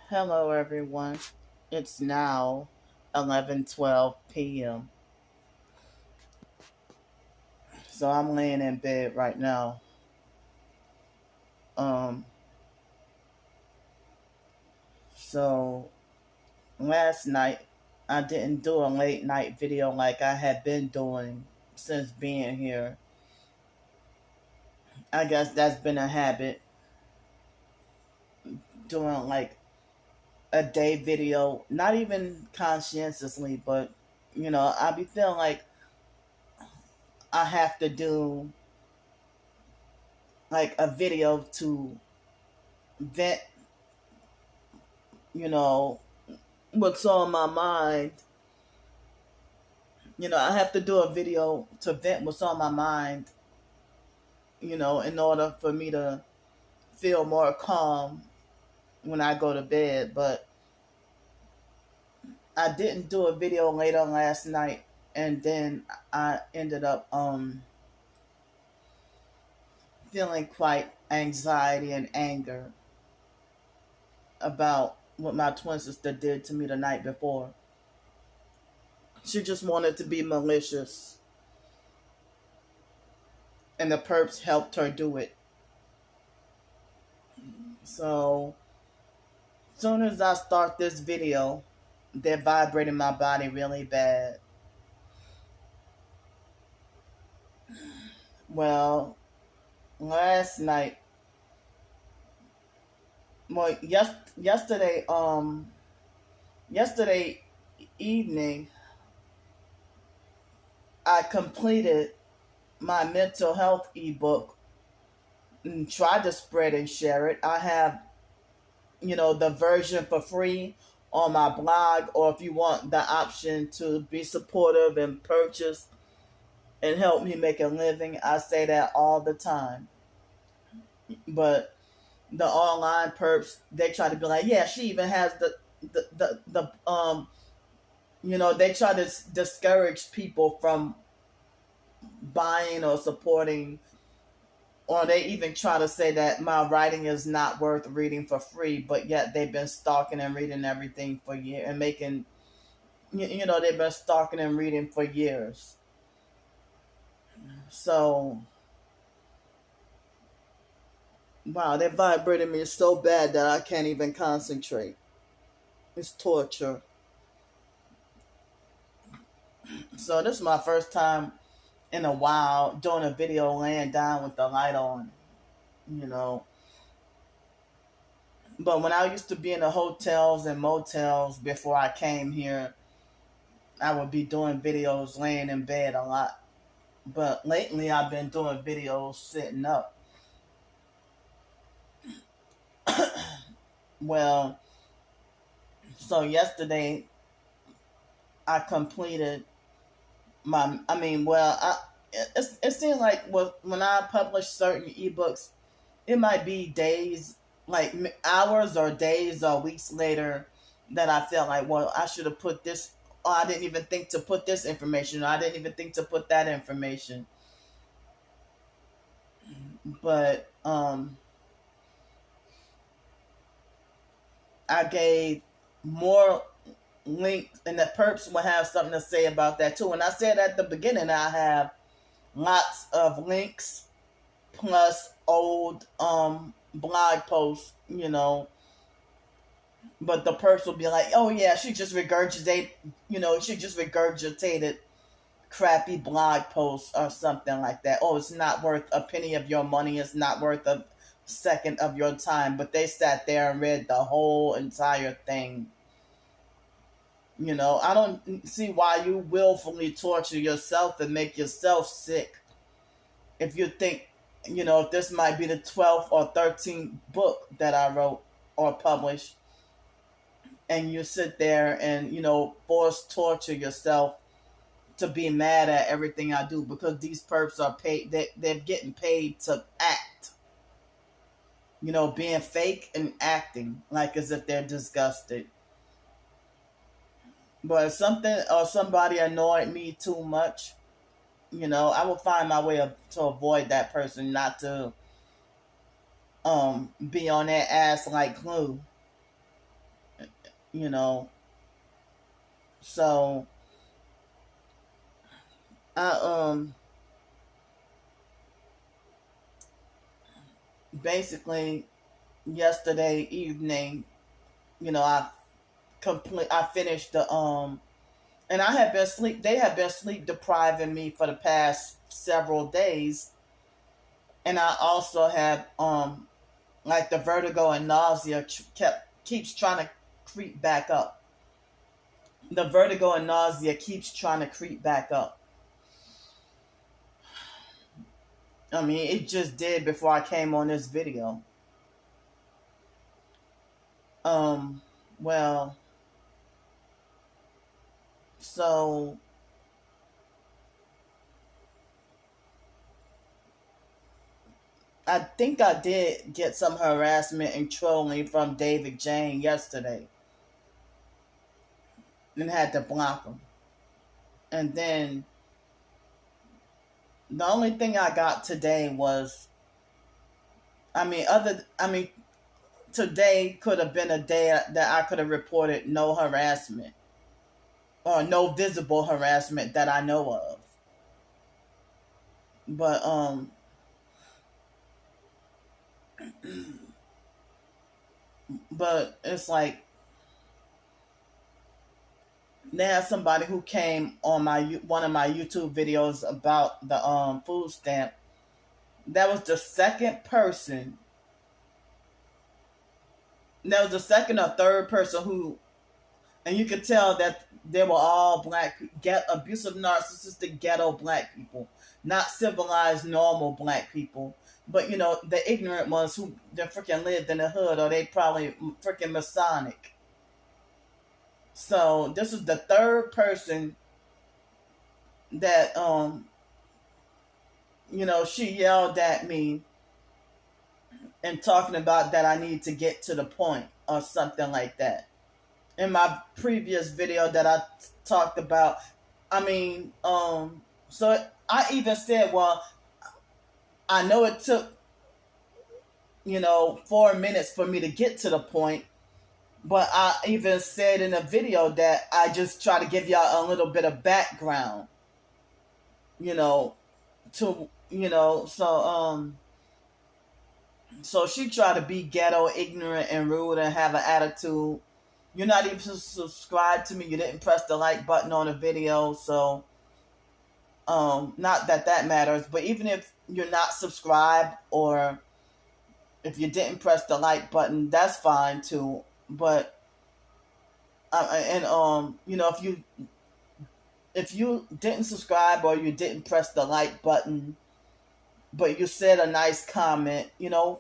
Hello, everyone. It's now 11:12 p.m. So I'm laying in bed right now. Um, so last night I didn't do a late night video like I had been doing since being here. I guess that's been a habit, doing like a day video, not even conscientiously, but I be feeling like I have to do like a video to vent, you know, what's on my mind. I have to do a video to vent what's on my mind, in order for me to feel more calm when I go to bed. But I didn't do a video later last night, and then I ended up feeling quite anxiety and anger about what my twin sister did to me the night before. She just wanted to be malicious, and the perps helped her do it. So, as soon as I start this video, they're vibrating my body really bad. Well, last night, yesterday evening, I completed my mental health ebook and tried to spread and share it. I have, the version for free on my blog, or if you want the option to be supportive and purchase and help me make a living, I say that all the time. But the online perps, they try to be like, yeah, she even has they try to discourage people from buying or supporting, or they even try to say that my writing is not worth reading for free, but yet they've been stalking and reading everything for years and making, they've been stalking and reading for years. So, wow, they vibrated me so bad that I can't even concentrate. It's torture. So this is my first time in a while doing a video laying down with the light on, But when I used to be in the hotels and motels before I came here, I would be doing videos laying in bed a lot. But lately I've been doing videos sitting up. Well, so yesterday I completed it seemed like when I publish certain ebooks, it might be days, like hours or days or weeks later, that I felt like, well, I should have put this, or I didn't even think to put this information, or I didn't even think to put that information. But I gave more links, and the perps will have something to say about that too. And I said at the beginning, I have lots of links plus old blog posts, but the perps will be like, oh yeah, she just regurgitated crappy blog posts or something like that. Oh, it's not worth a penny of your money, it's not worth a second of your time. But they sat there and read the whole entire thing. I don't see why you willfully torture yourself and make yourself sick if you think, if this might be the 12th or 13th book that I wrote or published, and you sit there and, force torture yourself to be mad at everything I do, because these perps are paid, they're getting paid to act, being fake and acting like as if they're disgusted. But if something or somebody annoyed me too much, I will find my way to avoid that person, not to be on their ass like glue. you know. So I basically yesterday evening, I finished the and I have been sleep they have been sleep depriving me for the past several days, and I also have like the vertigo and nausea keeps trying to creep back up. The vertigo and nausea keeps trying to creep back up. I mean, it just did before I came on this video. Um, well, so I think I did get some harassment and trolling from David Jane yesterday and had to block him. And then the only thing I got today was, today could have been a day that I could have reported no harassment or no visible harassment that I know of. But but it's like they had somebody who came on one of my YouTube videos about the food stamp. That was the second person. That was the second or third person who, and you could tell that they were all black, abusive, narcissistic, ghetto black people, not civilized, normal black people. But the ignorant ones who they freaking lived in the hood, or they probably freaking Masonic. So this is the third person that she yelled at me and talking about that I need to get to the point or something like that. In my previous video that I talked about, so I even said, well, I know it took 4 minutes for me to get to the point, but I even said in a video that I just try to give y'all a little bit of background, so she tried to be ghetto, ignorant, and rude and have an attitude. You're not even subscribed to me. You didn't press the like button on the video, so not that matters. But even if you're not subscribed, or if you didn't press the like button, that's fine too. But if you didn't subscribe or you didn't press the like button, but you said a nice comment,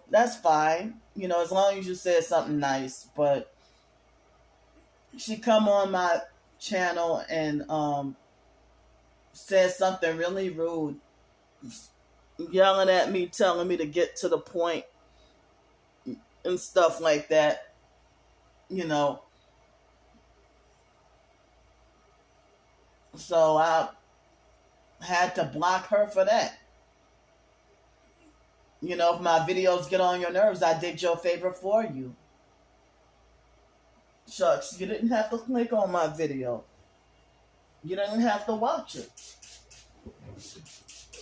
that's fine. As long as you said something nice. But she come on my channel and said something really rude, yelling at me, telling me to get to the point and stuff like that. So I had to block her for that. If my videos get on your nerves, I did your favor for you. Shucks, you didn't have to click on my video. You didn't have to watch it.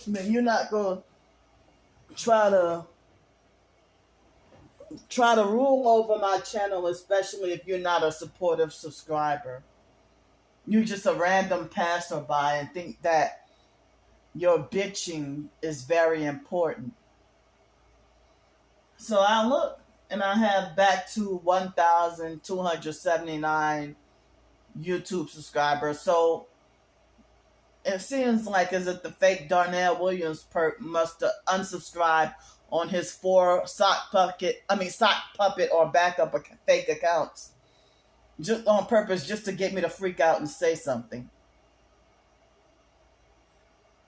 You're not going to try to rule over my channel, especially if you're not a supportive subscriber. You're just a random passerby and think that your bitching is very important. So I look and I have back to 1,279 YouTube subscribers. So it seems like as if the fake Darnell Williams perp must have unsubscribed on his 4 sock puppet or backup fake accounts, just on purpose, just to get me to freak out and say something.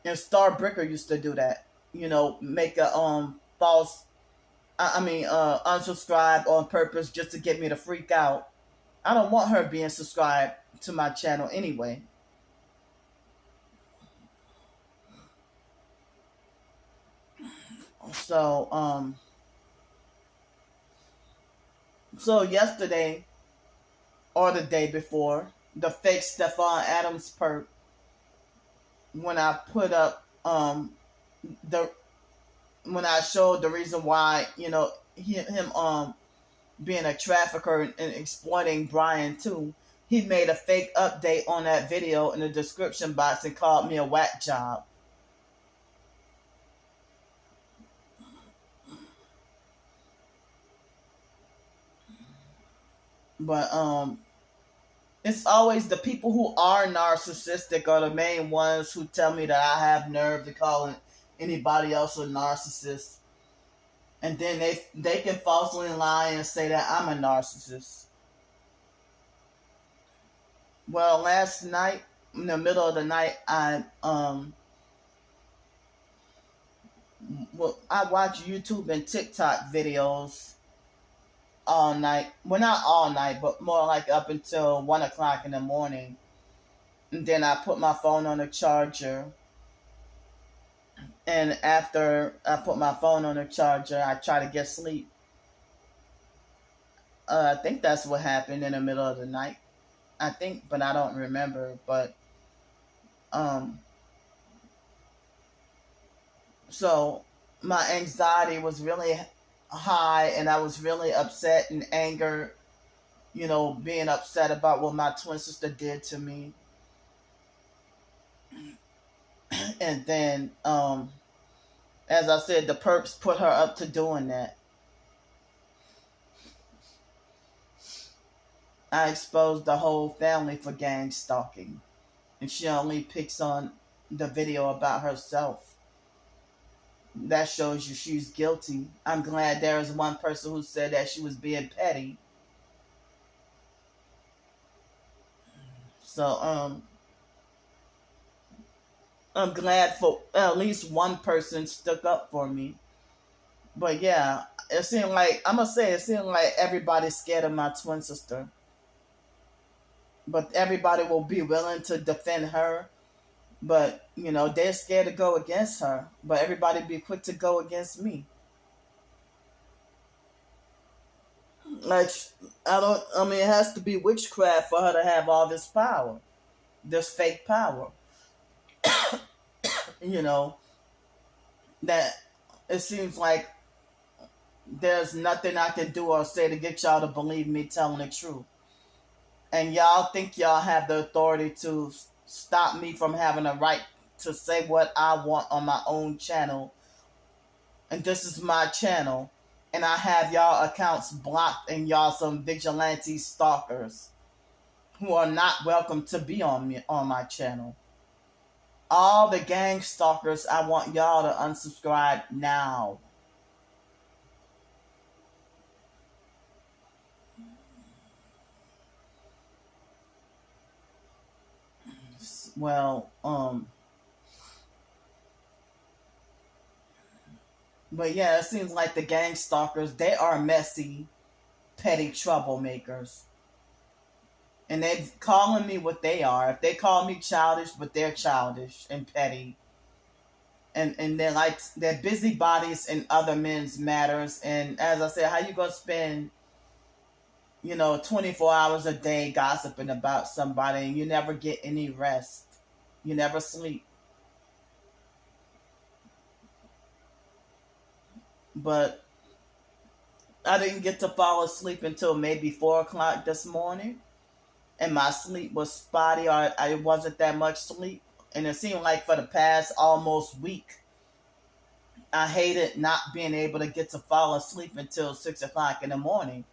And Star Bricker used to do that, make a false, unsubscribe on purpose just to get me to freak out. I don't want her being subscribed to my channel anyway. So yesterday or the day before, the fake Stephon Adams perp, when I put up the when I showed the reason why, him being a trafficker and exploiting Brian too. He made a fake update on that video in the description box and called me a whack job. But it's always the people who are narcissistic are the main ones who tell me that I have nerve to call anybody else a narcissist. And then they can falsely lie and say that I'm a narcissist. Well, last night, in the middle of the night, I watch YouTube and TikTok videos all night. Well, not all night, but more like up until 1 o'clock in the morning. And then I put my phone on the charger. And after I put my phone on the charger, I try to get sleep. I think that's what happened in the middle of the night. I think, but I don't remember. But so my anxiety was really high, and I was really upset and angered, being upset about what my twin sister did to me. And then, as I said, the perps put her up to doing that. I exposed the whole family for gang stalking, and she only picks on the video about herself. That shows you she's guilty. I'm glad there was one person who said that she was being petty. So, I'm glad for at least one person stuck up for me. But yeah, it seemed like everybody's scared of my twin sister. But everybody will be willing to defend her. But, they're scared to go against her. But everybody be quick to go against me. It has to be witchcraft for her to have all this power. This fake power. That it seems like there's nothing I can do or say to get y'all to believe me telling the truth. And y'all think y'all have the authority to stop me from having a right to say what I want on my own channel. And this is my channel. And I have y'all accounts blocked and y'all some vigilante stalkers who are not welcome to be on my channel. All the gang stalkers, I want y'all to unsubscribe now. Well, but yeah, it seems like the gang stalkers, they are messy, petty troublemakers. And they're calling me what they are. If they call me childish, but they're childish and petty. And they're busybodies in other men's matters. And as I said, how you gonna spend 24 hours a day gossiping about somebody and you never get any rest? You never sleep. But I didn't get to fall asleep until maybe 4 o'clock this morning. And my sleep was spotty, or I wasn't that much sleep. And it seemed like for the past almost week, I hated not being able to get to fall asleep until 6 o'clock in the morning.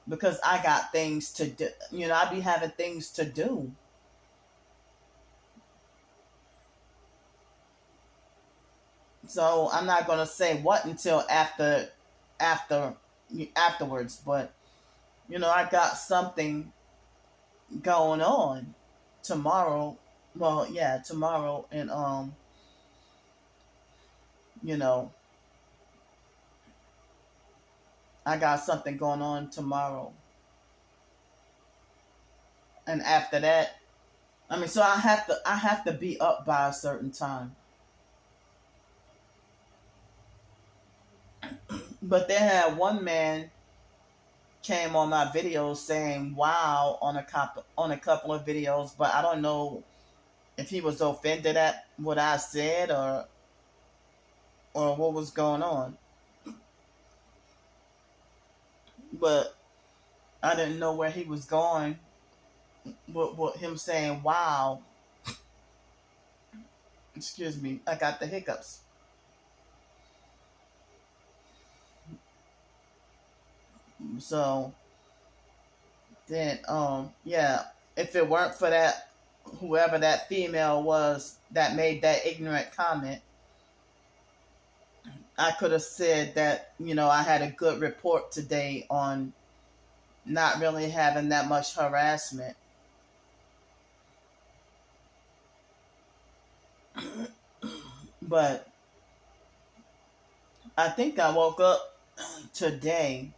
Because I got things to do. I be having things to do. So I'm not going to say what until afterwards. But, I got something going on tomorrow. Well, yeah, tomorrow. And, I got something going on tomorrow. And after that, so I have to be up by a certain time. But they had one man came on my videos saying "wow" on a couple of videos, but I don't know if he was offended at what I said or what was going on. But I didn't know where he was going with him saying "wow." Excuse me, I got the hiccups. So then, yeah, if it weren't for that, whoever that female was that made that ignorant comment, I could have said that, I had a good report today on not really having that much harassment. But I think I woke up today.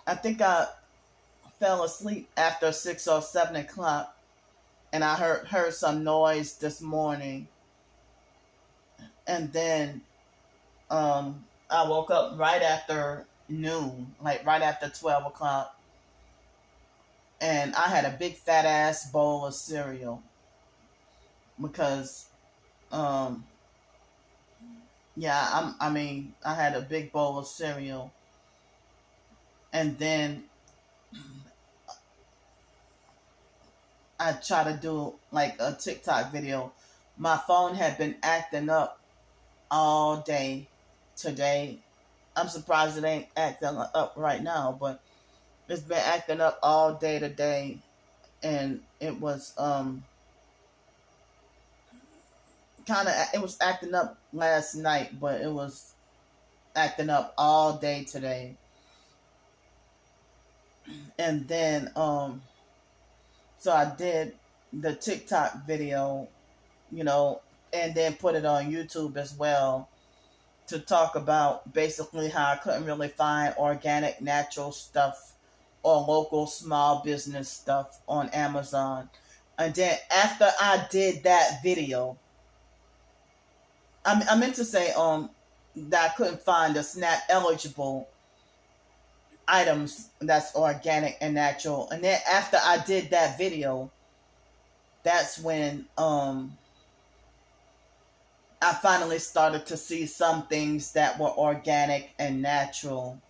I think I fell asleep after 6 or 7 o'clock, and I heard some noise this morning, and then I woke up right after noon, like right after 12 o'clock, and I had a big fat ass bowl of cereal because yeah, I had a big bowl of cereal, and then I try to do like a TikTok video. My phone had been acting up all day today. I'm surprised it ain't acting up right now, but it's been acting up all day today, and it was it was acting up last night, but it was acting up all day today. And then so I did the TikTok video, and then put it on YouTube as well, to talk about basically how I couldn't really find organic, natural stuff or local small business stuff on Amazon. And then after I did that video, I meant to say that I couldn't find the SNAP eligible items that's organic and natural. And then after I did that video, that's when I finally started to see some things that were organic and natural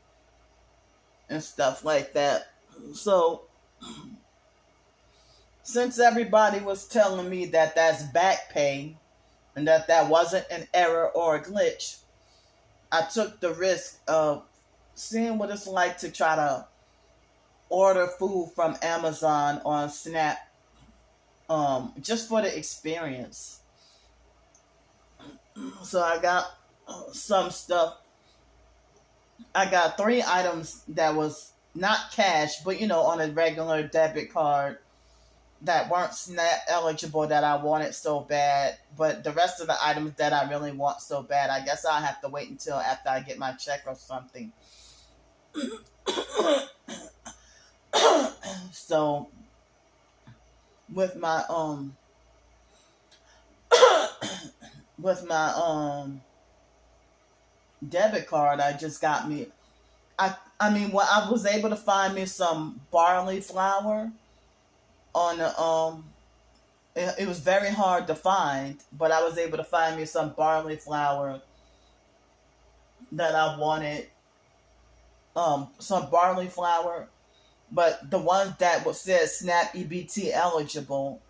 and stuff like that. So since everybody was telling me that that's back pay and that wasn't an error or a glitch, I took the risk of seeing what it's like to try to order food from Amazon on Snap, just for the experience. So I got some stuff. I got 3 items that was not cash, but on a regular debit card, that weren't SNAP eligible that I wanted so bad. But the rest of the items that I really want so bad, I guess I'll have to wait until after I get my check or something. So with my debit card, I just got me I was able to find me some barley flour on the it was very hard to find, but I was able to find me some barley flour that I wanted. Some barley flour, but the ones that said SNAP EBT eligible,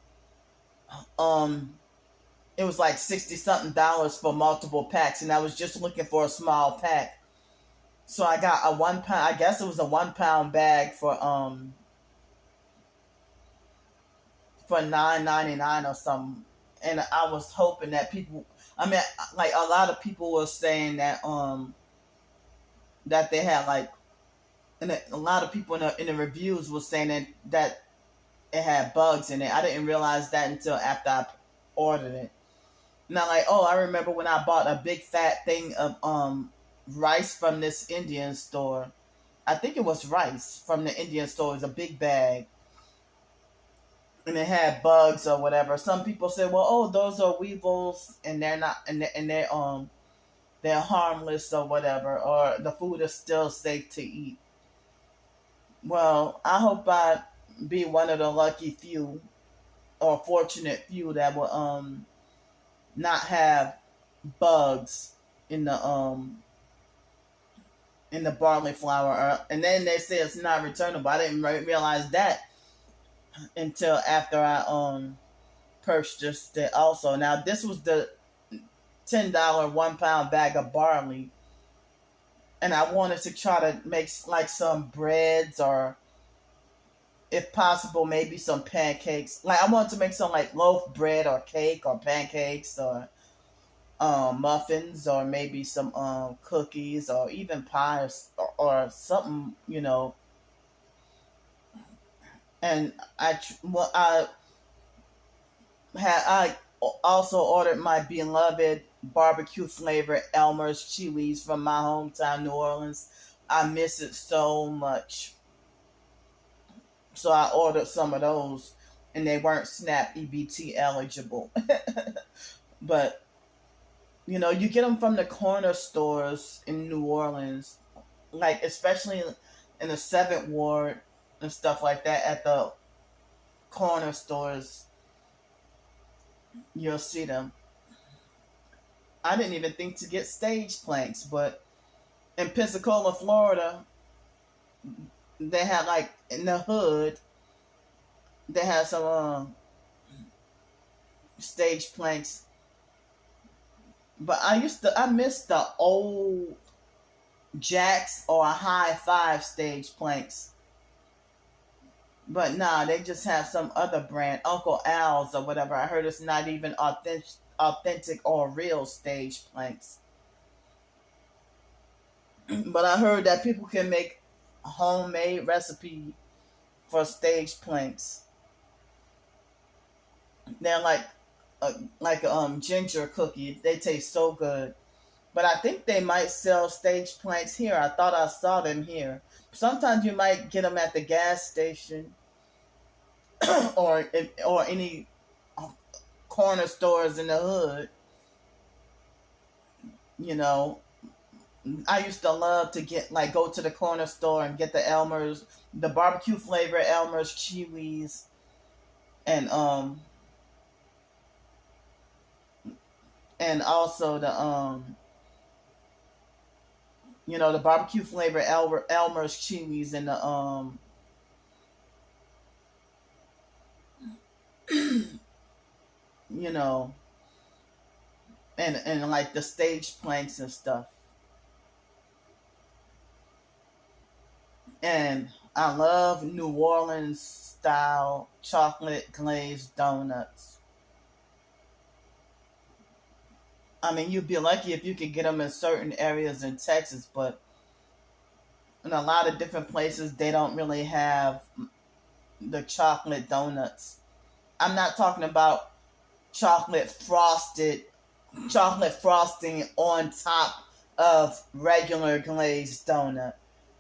it was like $60 something for multiple packs, and I was just looking for a small pack. So I got a 1 pound, I guess it was a 1 pound bag for $9.99 or something. And I was hoping that people, like a lot of people were saying that that they had like, and a lot of people in the reviews were saying that it had bugs in it. I didn't realize that until after I ordered it. Now, like, I remember when I bought a big fat thing of rice from this Indian store. I think it was rice from the Indian store. It was a big bag, and it had bugs or whatever. Some people said, "Well, those are weevils, and they're not, and they're harmless or whatever, or the food is still safe to eat." Well, I hope I be one of the lucky few or fortunate few that will not have bugs in the barley flour. And then they say it's not returnable. I didn't realize that until after I purchased it. Also, now this was the $10 1 pound bag of barley, and I wanted to try to make like some breads or, if possible, maybe some pancakes. Like I wanted to make some like loaf bread or cake or pancakes or muffins or maybe some cookies or even pies or something, And I also ordered my beloved barbecue flavored Elmer's chilies from my hometown, New Orleans. I miss it so much. So I ordered some of those, and they weren't SNAP EBT eligible. But you get them from the corner stores in New Orleans, like especially in the Seventh Ward and stuff like that. At the corner stores, you'll see them. I didn't even think to get stage planks, but in Pensacola, Florida, they had like in the hood, they had some stage planks. But I miss the old Jacks or High Five stage planks. But nah, they just have some other brand, Uncle Al's or whatever. I heard it's not even authentic or real stage planks. But I heard that people can make a homemade recipe for stage planks. They're like ginger cookie. They taste so good. But I think they might sell stage planks here. I thought I saw them here. Sometimes you might get them at the gas station or any corner stores in the hood. You know, I used to love to go to the corner store and get the barbecue flavor Elmer's chilies, and also the barbecue flavor Elmer's chilies and the you know and like the stage planks and stuff. And I love New Orleans style chocolate glazed donuts. I mean, you'd be lucky if you could get them in certain areas in Texas, but in a lot of different places, they don't really have the chocolate donuts. I'm not talking about chocolate frosted, chocolate frosting on top of regular glazed donut.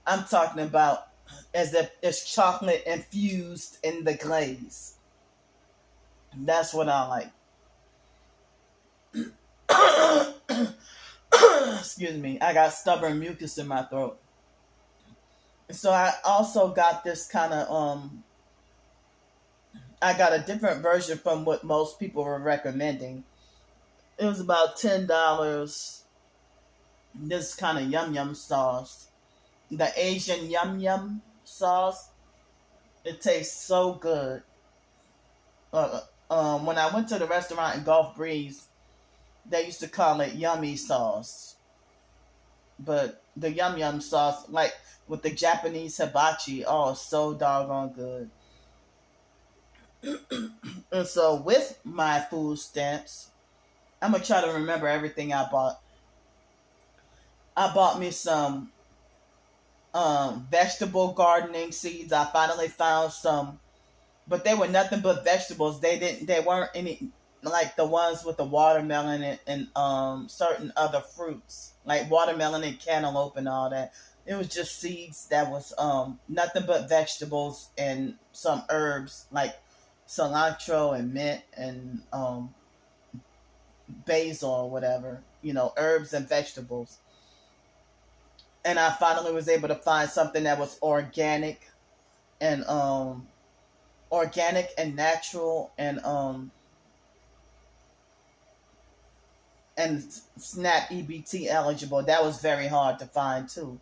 I'm talking about as if it's chocolate infused in the glaze. That's what I like. Excuse me. I got stubborn mucus in my throat. So I also got this kind of I got a different version from what most people were recommending. It was about $10. This kind of yum yum sauce, the Asian yum yum sauce. It tastes so good. When I went to the restaurant in Gulf Breeze, they used to call it yummy sauce. But the yum yum sauce, like with the Japanese hibachi, oh, so doggone good. And so with my food stamps, I'm gonna try to remember everything I bought. I bought me some vegetable gardening seeds. I finally found some, but they were nothing but vegetables. They weren't any like the ones with the watermelon and certain other fruits like watermelon and cantaloupe and all that. It was just seeds that was nothing but vegetables and some herbs like cilantro and mint and basil or whatever, herbs and vegetables. And I finally was able to find something that was organic. and organic and natural and SNAP EBT eligible. That was very hard to find too.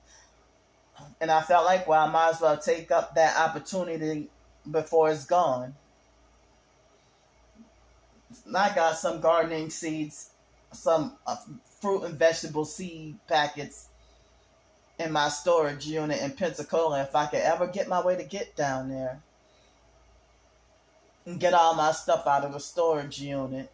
And I felt like, well, I might as well take up that opportunity before it's gone. And I got some gardening seeds, some fruit and vegetable seed packets in my storage unit in Pensacola. If I could ever get my way to get down there and get all my stuff out of the storage unit.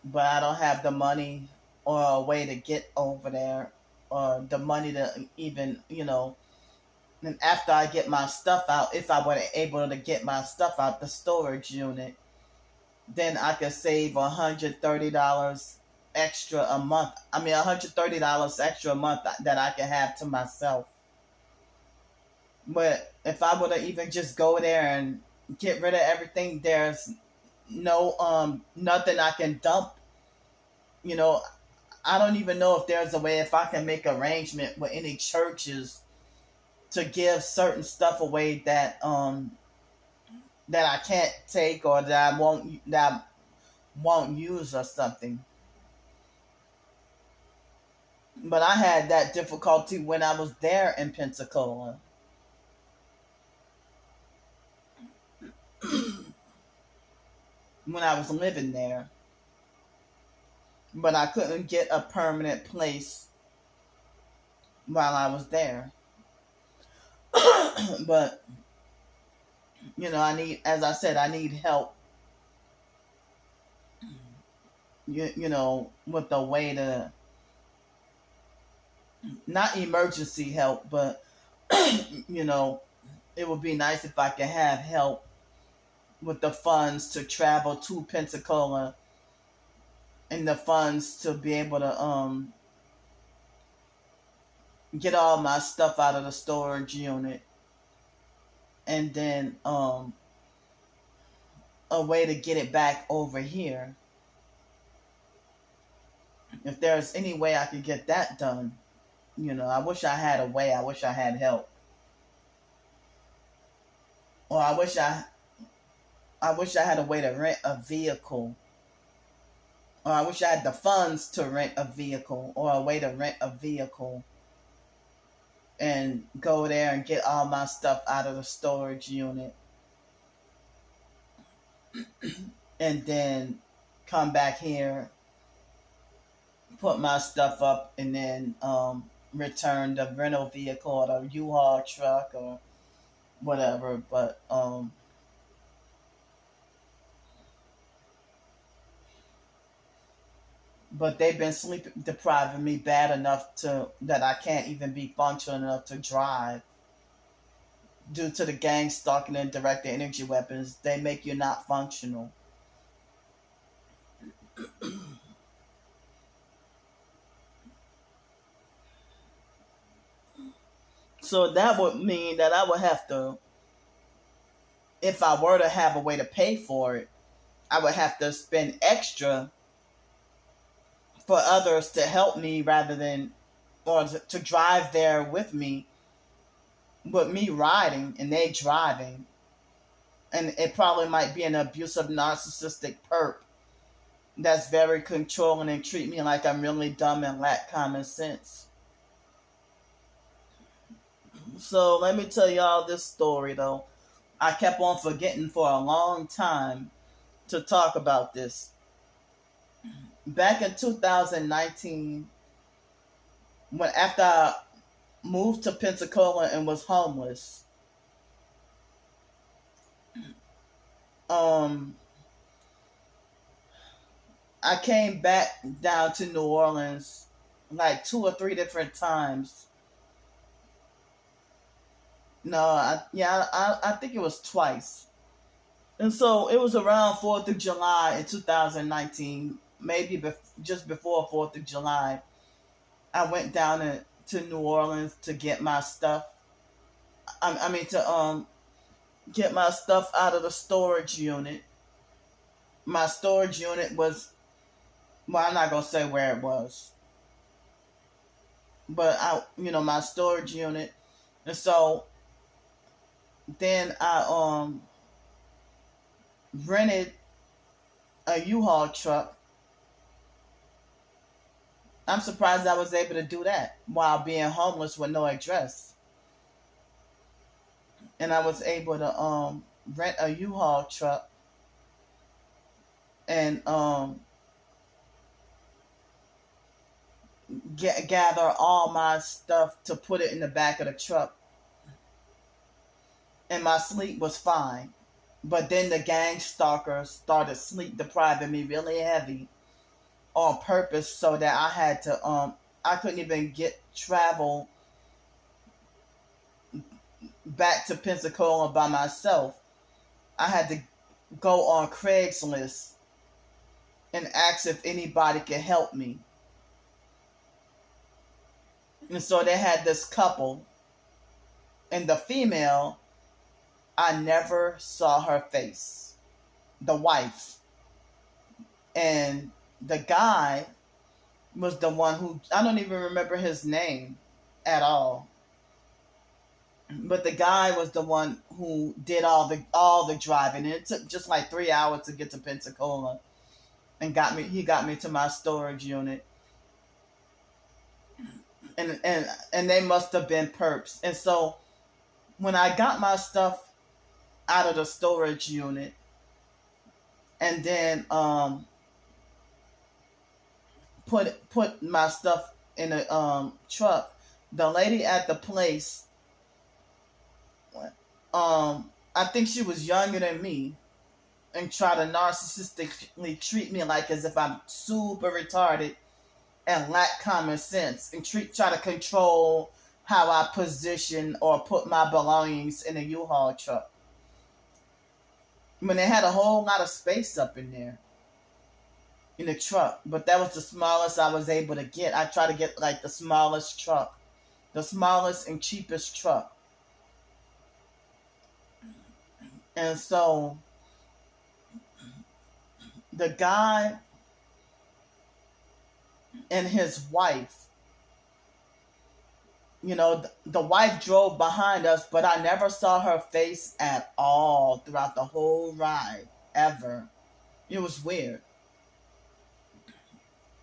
But I don't have the money or a way to get over there, or the money to even, and after I get my stuff out, if I were able to get my stuff out the storage unit, then I could save $130 extra a month. I mean, $130 extra a month that I can have to myself. But if I were to even just go there and get rid of everything, there's nothing I can dump. I don't even know if there's a way, if I can make arrangement with any churches to give certain stuff away that I can't take, or that I won't use or something. But I had that difficulty when I was there in Pensacola. When I was living there. But I couldn't get a permanent place while I was there. But, as I said, I need help, with the way to, not emergency help, but, it would be nice if I could have help with the funds to travel to Pensacola, and the funds to be able to get all my stuff out of the storage unit, and then a way to get it back over here. If there's any way I could get that done, I wish I had a way. I wish I had help, or I wish I had a way to rent a vehicle. Or I wish I had the funds to rent a vehicle, or a way to rent a vehicle and go there and get all my stuff out of the storage unit. And then come back here, put my stuff up, and then return the rental vehicle or the U-Haul truck or whatever. But they've been sleep depriving me bad enough that I can't even be functional enough to drive. Due to the gang stalking and directed energy weapons, they make you not functional. So that would mean that I would have to, if I were to have a way to pay for it, I would have to spend extra for others to help me rather than, or to drive there with me riding and they driving. And it probably might be an abusive narcissistic perp that's very controlling and treat me like I'm really dumb and lack common sense. So let me tell y'all this story though. I kept on forgetting for a long time to talk about this. Back in 2019, after I moved to Pensacola and was homeless, I came back down to New Orleans like 2 or 3 different times. No, I think it was twice. And so it was around 4th of July in 2019, maybe just before 4th of July, I went down to New Orleans to get my stuff. To get my stuff out of the storage unit. My storage unit was, well, I'm not going to say where it was. but my storage unit. And so then I rented a U-Haul truck. I'm surprised I was able to do that while being homeless with no address. And I was able to rent a U-Haul truck and gather all my stuff to put it in the back of the truck. And my sleep was fine. But then the gang stalkers started sleep depriving me really heavy on purpose, so that I had to I couldn't even get travel back to Pensacola by myself. I had to go on Craigslist and ask if anybody could help me. And so they had this couple, and the female, I never saw her face, the wife. And the guy was the one who, I don't even remember his name at all. But the guy was the one who did all the driving. And it took just like 3 hours to get to Pensacola. And he got me to my storage unit. And they must have been perps. And so when I got my stuff out of the storage unit, and then put my stuff in a truck, the lady at the place, I think she was younger than me, and tried to narcissistically treat me like as if I'm super retarded and lack common sense, and try to control how I position or put my belongings in a U-Haul truck. I mean, they had a whole lot of space up in there in the truck, but that was the smallest I was able to get. I tried to get like the smallest truck, the smallest and cheapest truck. And so the guy and his wife, the wife drove behind us, but I never saw her face at all throughout the whole ride, ever. It was weird.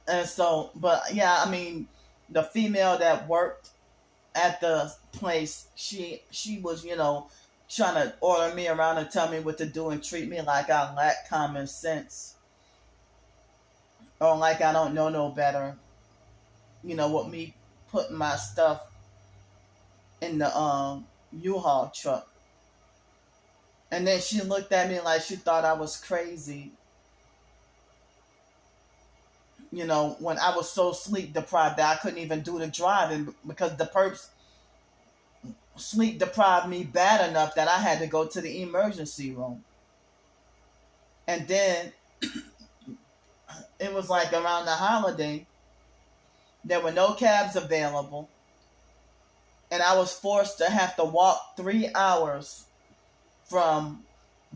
And so, but yeah, I mean, the female that worked at the place, she was, trying to order me around and tell me what to do and treat me like I lack common sense. Or like I don't know no better. With me putting my stuff in the U-Haul truck. And then she looked at me like she thought I was crazy. When I was so sleep deprived that I couldn't even do the driving because the perps sleep deprived me bad enough that I had to go to the emergency room. And then it was like around the holiday, there were no cabs available, and I was forced to have to walk 3 hours from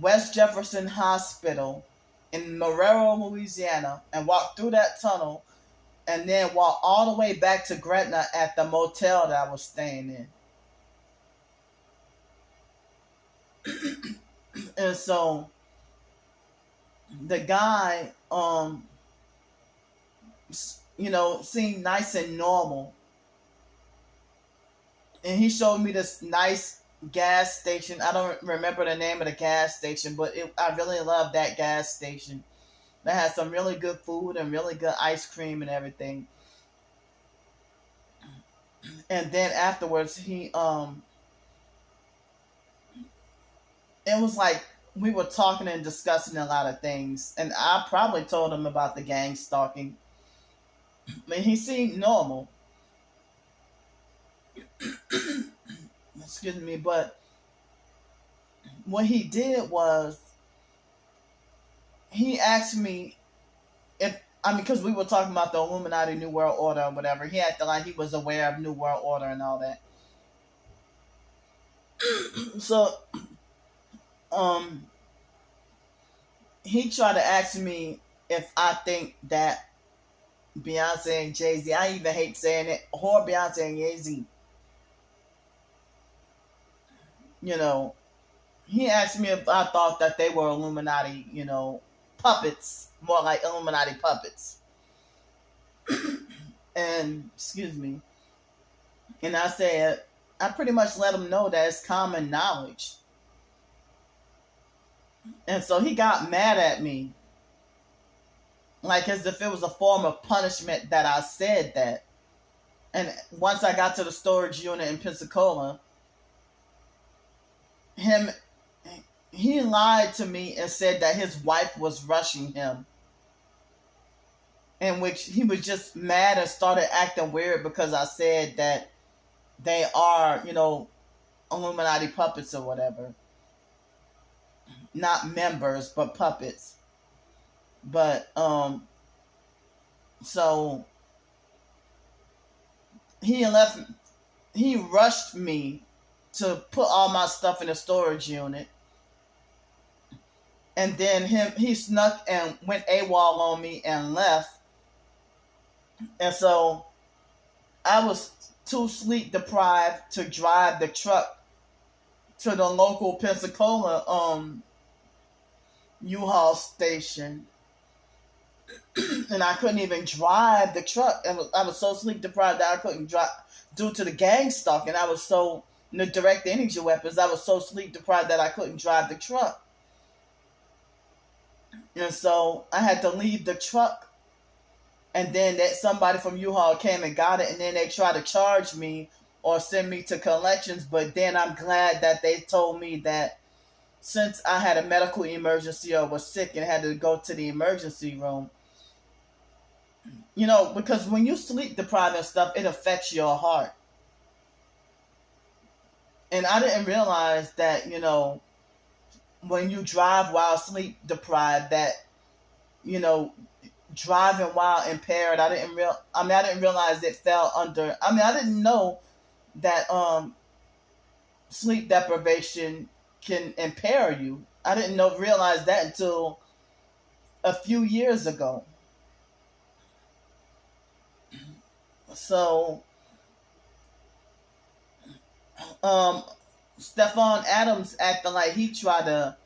West Jefferson Hospital in Marrero, Louisiana, and walk through that tunnel, and then walk all the way back to Gretna at the motel that I was staying in. And so the guy, seemed nice and normal. And he showed me this nice gas station. I don't remember the name of the gas station, but I really loved that gas station. That had some really good food and really good ice cream and everything. And then afterwards, it was like we were talking and discussing a lot of things. And I probably told him about the gang stalking. I mean, he seemed normal. Excuse me, but what he did was he asked me because we were talking about the Illuminati New World Order or whatever. He acted like he was aware of New World Order and all that. So, he tried to ask me if I think that Beyonce and Jay-Z. I even hate saying it. Or Beyonce and Jay-Z. You know, he asked me if I thought that they were Illuminati, puppets, more like Illuminati puppets. And, excuse me. And I said, I pretty much let him know that it's common knowledge. And so he got mad at me, like as if it was a form of punishment that I said that. And once I got to the storage unit in Pensacola, he lied to me and said that his wife was rushing him, in which he was just mad and started acting weird because I said that they are, Illuminati puppets or whatever. Not members, but puppets. But, so he rushed me to put all my stuff in the storage unit. And then he snuck and went AWOL on me and left. And so I was too sleep deprived to drive the truck to the local Pensacola U-Haul station. And I couldn't even drive the truck. I was so sleep deprived that I couldn't drive due to the gang stalking. I was so, the direct energy weapons, I was so sleep deprived that I couldn't drive the truck. And so I had to leave the truck. And then somebody from U-Haul came and got it. And then they tried to charge me or send me to collections. But then I'm glad that they told me that since I had a medical emergency or was sick and had to go to the emergency room, because when you sleep deprived and stuff, it affects your heart. And I didn't realize that, when you drive while sleep deprived, that, driving while impaired, I didn't realize it fell under, I didn't know that sleep deprivation can impair you. I didn't realize that until a few years ago. So, Stephon Adams acting like he tried to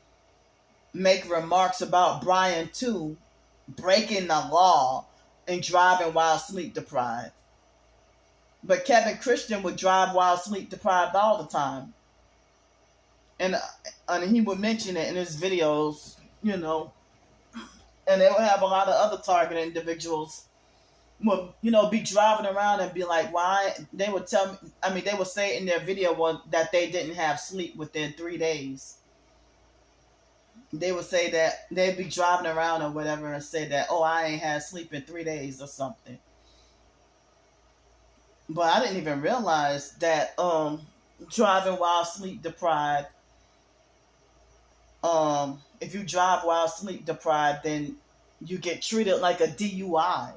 make remarks about Brian too, breaking the law and driving while sleep deprived. But Kevin Christian would drive while sleep deprived all the time. And he would mention it in his videos, and they would have a lot of other target individuals would, be driving around and be like, why? They would tell me, they would say in their video that they didn't have sleep within 3 days. They would say that they'd be driving around or whatever and say that, oh, I ain't had sleep in 3 days or something. But I didn't even realize that driving while sleep deprived, if you drive while sleep deprived, then you get treated like a DUI.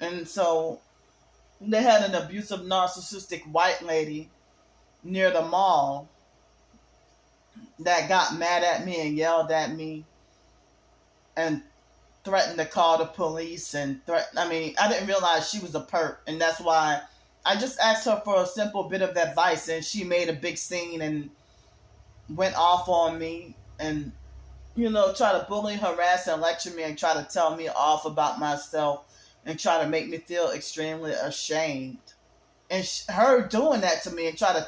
And so they had an abusive, narcissistic white lady near the mall that got mad at me and yelled at me and threatened to call the police and I didn't realize she was a perp, and that's why I just asked her for a simple bit of advice, and she made a big scene and went off on me and, try to bully, harass, and lecture me and try to tell me off about myself and try to make me feel extremely ashamed. And her doing that to me and try to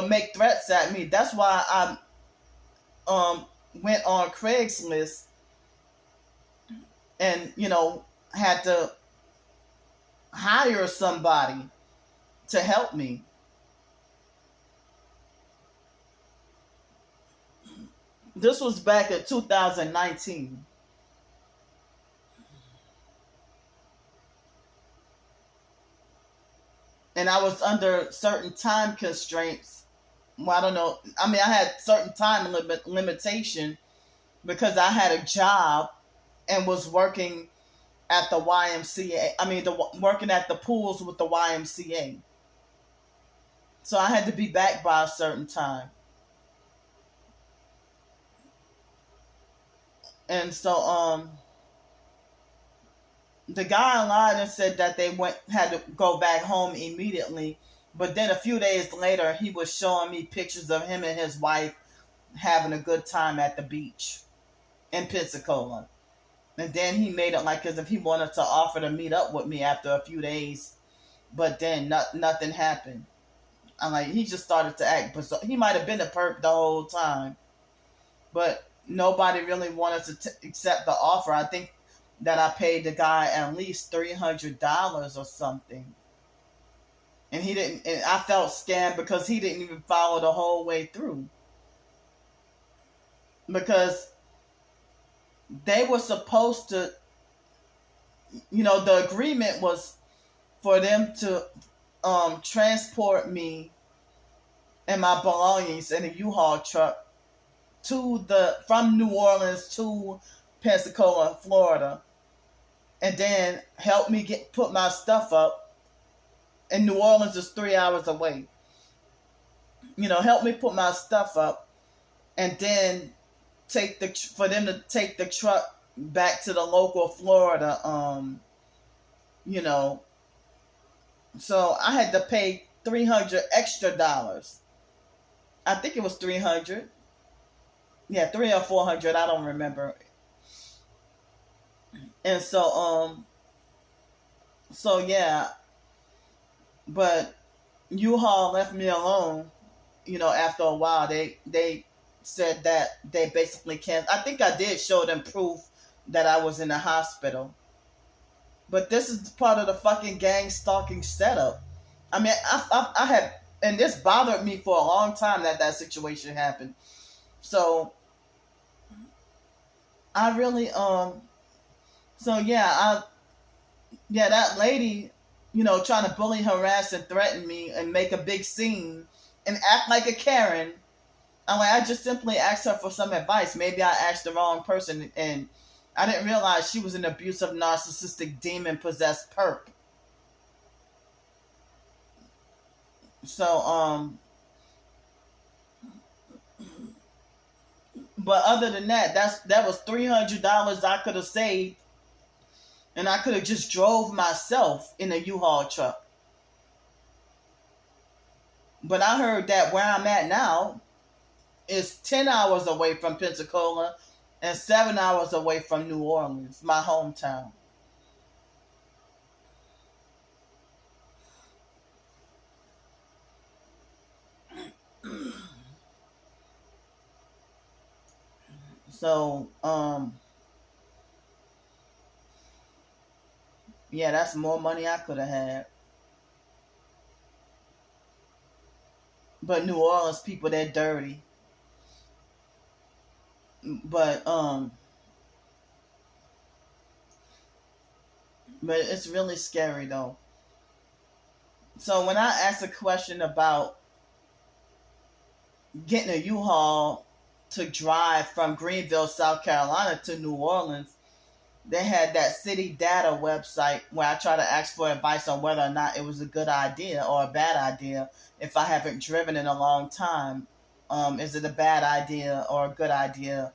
make threats at me. That's why I went on Craigslist and, had to hire somebody to help me. This was back in 2019. And I was under certain time constraints. Well, I don't know. I had certain time limitation because I had a job and was working at the YMCA. Working at the pools with the YMCA. So I had to be back by a certain time. And so the guy lied and said that they had to go back home immediately. But then a few days later, he was showing me pictures of him and his wife having a good time at the beach in Pensacola. And then he made it like as if he wanted to offer to meet up with me after a few days. But then nothing happened. I'm like, he just started to act bizarre. He might have been a perp the whole time. But nobody really wanted to accept the offer. I think that I paid the guy at least $300 or something. And he didn't, and I felt scammed because he didn't even follow the whole way through. Because they were supposed to, the agreement was for them to transport me and my belongings in a U-Haul truck from New Orleans to Pensacola, Florida, and then help me put my stuff up. And New Orleans is 3 hours away. Help me put my stuff up, and then for them to take the truck back to the local Florida. So I had to pay $300 extra. I think it was 300. Yeah, 300 or 400. I don't remember. And so yeah, but U-Haul left me alone. After a while, they said that they basically can't. I think I did show them proof that I was in the hospital. But this is part of the fucking gang stalking setup. I mean, I had, and this bothered me for a long time that situation happened. So I really, that lady, trying to bully, harass, and threaten me and make a big scene and act like a Karen. I just simply asked her for some advice. Maybe I asked the wrong person, and I didn't realize she was an abusive, narcissistic, demon-possessed perp. So, but other than that, that was $300 I could have saved, and I could have just drove myself in a U-Haul truck. But I heard that where I'm at now is 10 hours away from Pensacola and 7 hours away from New Orleans, my hometown. So, yeah, that's more money I could have had. But New Orleans people, they're dirty. But it's really scary though. So when I asked a question about getting a U-Haul to drive from Greenville, South Carolina to New Orleans, they had that city data website where I try to ask for advice on whether or not it was a good idea or a bad idea if I haven't driven in a long time. Is it a bad idea or a good idea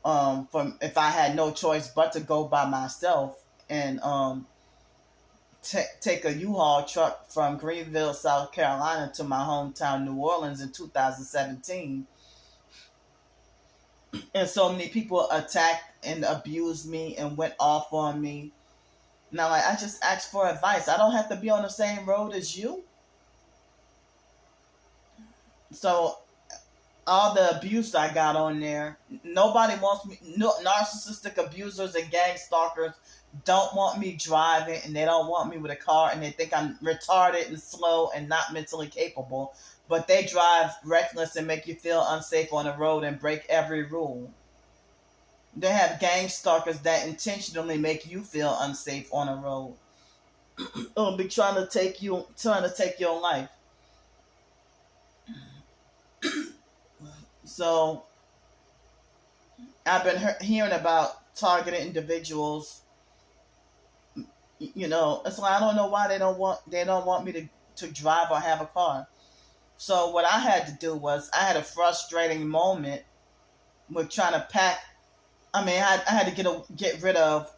if I had no choice but to go by myself and take a U-Haul truck from Greenville, South Carolina to my hometown, New Orleans in 2017. And so many people attacked and abused me and went off on me. Now, I just asked for advice. I don't have to be on the same road as you. So all the abuse I got on there, nobody wants me. No, narcissistic abusers and gang stalkers don't want me driving, and they don't want me with a car, and they think I'm retarded and slow and not mentally capable. But they drive reckless and make you feel unsafe on the road and break every rule. They have gang stalkers that intentionally make you feel unsafe on the road. They'll be trying to take your life. So I've been hearing about targeted individuals. It's like I don't know why they don't want me to drive or have a car. So what I had to do was I had a frustrating moment with trying to pack I mean, I had to get rid of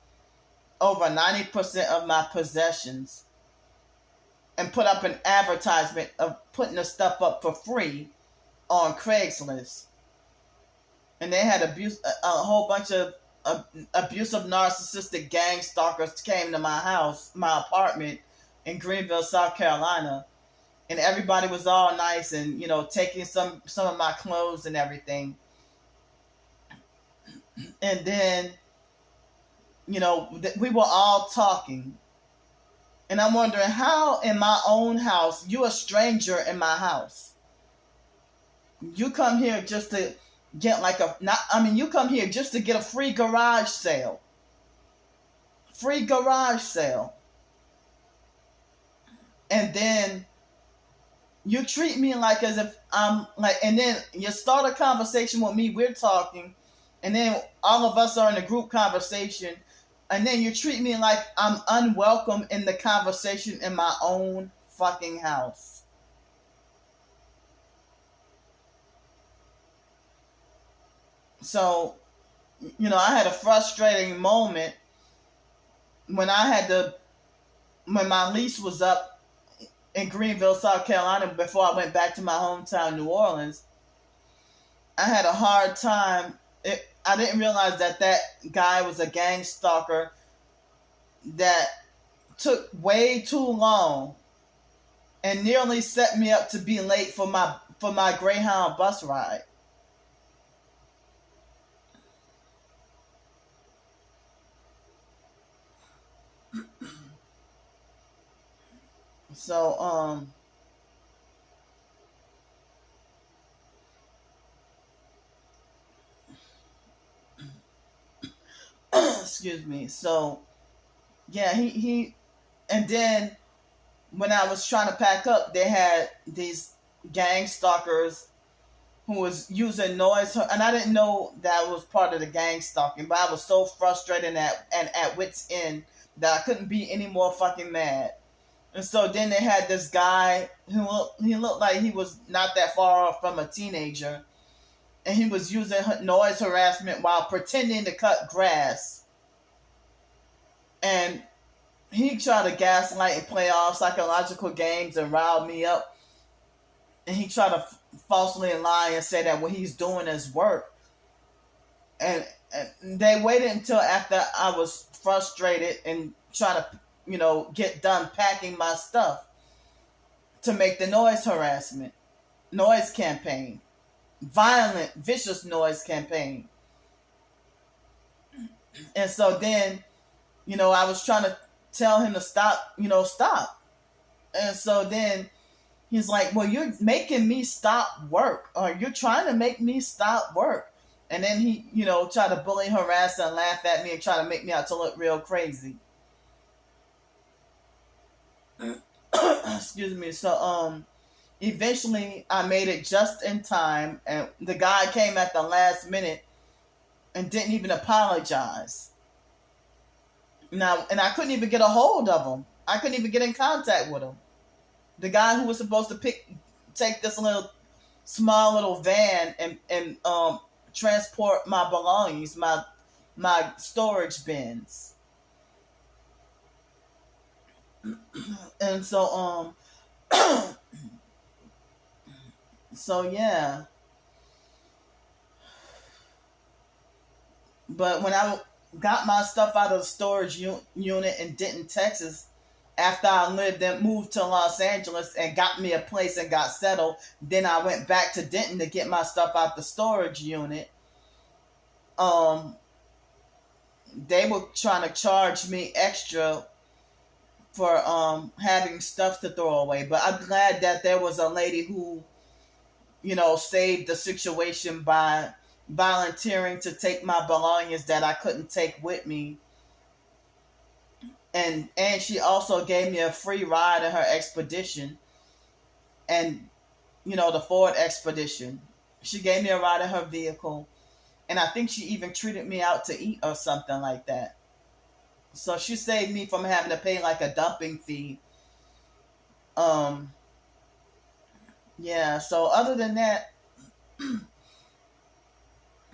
over 90% of my possessions and put up an advertisement of putting the stuff up for free on Craigslist. And they had a whole bunch of abusive, narcissistic gang stalkers came to my house, my apartment in Greenville, South Carolina, and everybody was all nice and taking some of my clothes and everything. And then we were all talking, and I'm wondering how in my own house you a stranger in my house. You come here just to get you come here just to get a free garage sale. Free garage sale. And then you treat me like as if I'm like, and then you start a conversation with me, we're talking, and then all of us are in a group conversation, and then you treat me like I'm unwelcome in the conversation in my own fucking house. So, I had a frustrating moment when when my lease was up in Greenville, South Carolina, before I went back to my hometown, New Orleans. I had a hard time. I didn't realize that guy was a gang stalker that took way too long and nearly set me up to be late for my Greyhound bus ride. So, excuse me. So, yeah, he, and then when I was trying to pack up, they had these gang stalkers who was using noise, and I didn't know that was part of the gang stalking, but I was so frustrated and at wit's end that I couldn't be any more fucking mad. And so then they had this guy who he looked like he was not that far off from a teenager, and he was using noise harassment while pretending to cut grass. And he tried to gaslight and play off psychological games and rile me up. And he tried to falsely lie and say that what he's doing is work. And they waited until after I was frustrated and trying to get done packing my stuff to make the noise campaign, violent, vicious noise campaign. And so then, I was trying to tell him to stop. And so then he's like, well, you're making me stop work, or you're trying to make me stop work. And then he, tried to bully, harass, and laugh at me and try to make me out to look real crazy. Excuse me. So eventually I made it just in time, and the guy came at the last minute and didn't even apologize. Now, and I couldn't even get a hold of him. I couldn't even get in contact with him. The guy who was supposed to take this small little van and transport my belongings, my storage bins. And so so yeah. But when I got my stuff out of the storage unit in Denton, Texas, after I moved to Los Angeles and got me a place and got settled, then I went back to Denton to get my stuff out the storage unit. They were trying to charge me extra for having stuff to throw away. But I'm glad that there was a lady who, saved the situation by volunteering to take my belongings that I couldn't take with me. And she also gave me a free ride in her expedition. And, the Ford Expedition. She gave me a ride in her vehicle. And I think she even treated me out to eat or something like that. So she saved me from having to pay like a dumping fee. Yeah, so other than that,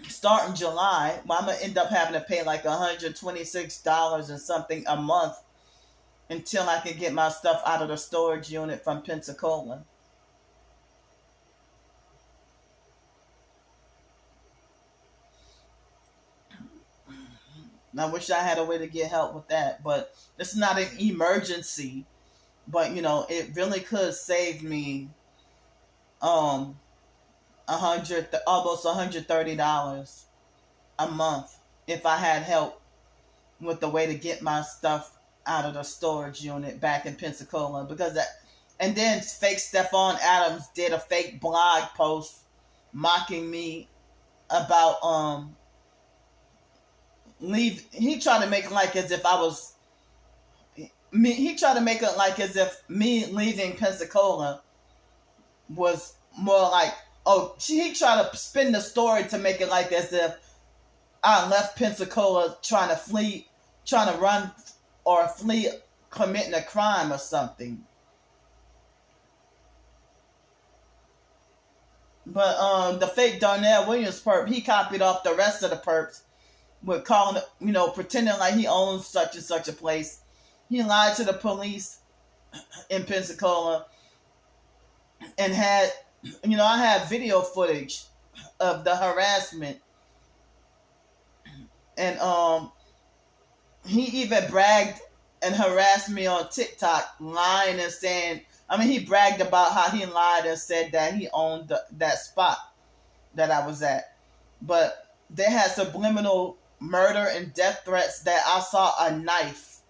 starting July, well, I'm gonna end up having to pay like $126 and something a month until I can get my stuff out of the storage unit from Pensacola. And I wish I had a way to get help with that, but it's not an emergency. But it really could save me um almost $130 a month if I had help with the way to get my stuff out of the storage unit back in Pensacola. Because that, and then fake Stephon Adams did a fake blog post mocking me about leave. He tried to make it like as if I was me. He tried to make it like as if me leaving Pensacola was more like, he tried to spin the story to make it like as if I left Pensacola trying to flee, trying to run or flee committing a crime or something. But the fake Darnell Williams perp, he copied off the rest of the perps with calling, pretending like he owns such and such a place. He lied to the police in Pensacola and had, I had video footage of the harassment. And he even bragged and harassed me on TikTok, lying and saying, he bragged about how he lied and said that he owned that spot that I was at. But they had subliminal murder and death threats that I saw a knife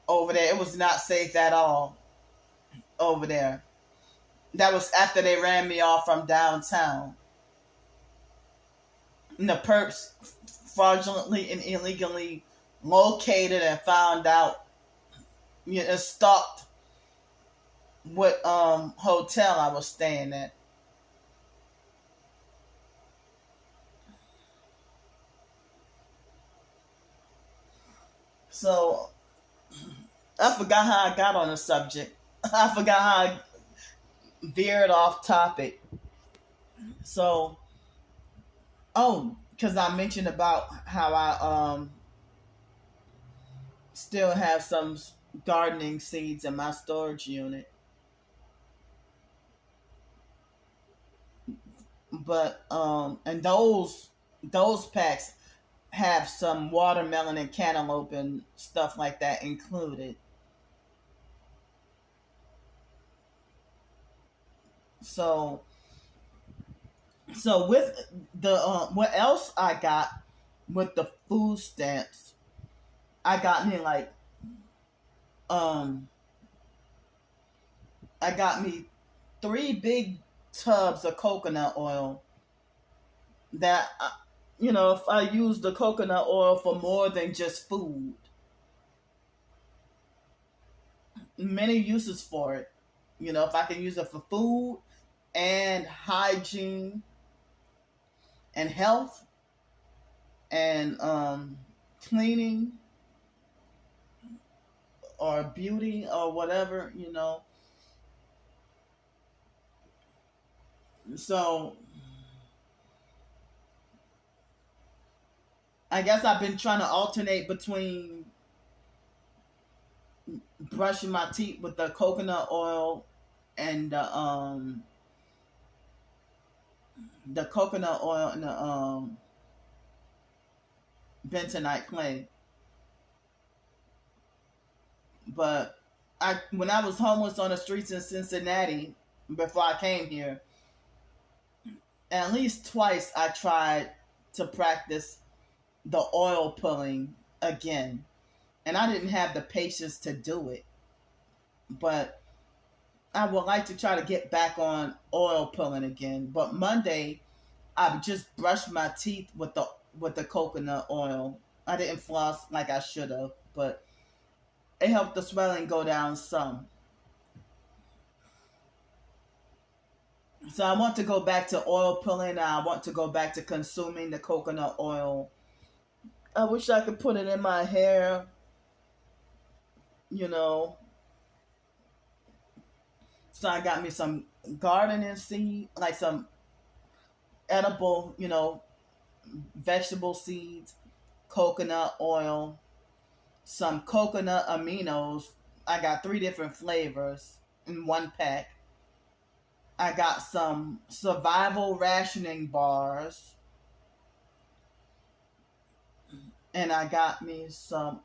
over there. It was not safe at all over there. That was after they ran me off from downtown. And the perps fraudulently and illegally located and found out, and stalked what hotel I was staying at. So I forgot how I got on the subject. I forgot how I veered off topic. So, because I mentioned about how I still have some gardening seeds in my storage unit. But and those packs have some watermelon and cantaloupe and stuff like that included. So with the what else I got with the food stamps, I got me like I got me 3 big tubs of coconut oil that if I use the coconut oil for more than just food, many uses for it. If I can use it for food and hygiene and health and cleaning or beauty or whatever, So I guess I've been trying to alternate between brushing my teeth with the coconut oil and the coconut oil and the bentonite clay. But when I was homeless on the streets in Cincinnati before I came here, at least twice I tried to practice the oil pulling again, and I didn't have the patience to do it. But I would like to try to get back on oil pulling again. But Monday, I just brushed my teeth with the coconut oil. I didn't floss like I should have, but it helped the swelling go down some. So I want to go back to oil pulling. I want to go back to consuming the coconut oil. I wish I could put it in my hair, So I got me some gardening seed, like some edible, vegetable seeds, coconut oil, some coconut aminos. I got 3 different flavors in 1 pack. I got some survival rationing bars, and I got me some.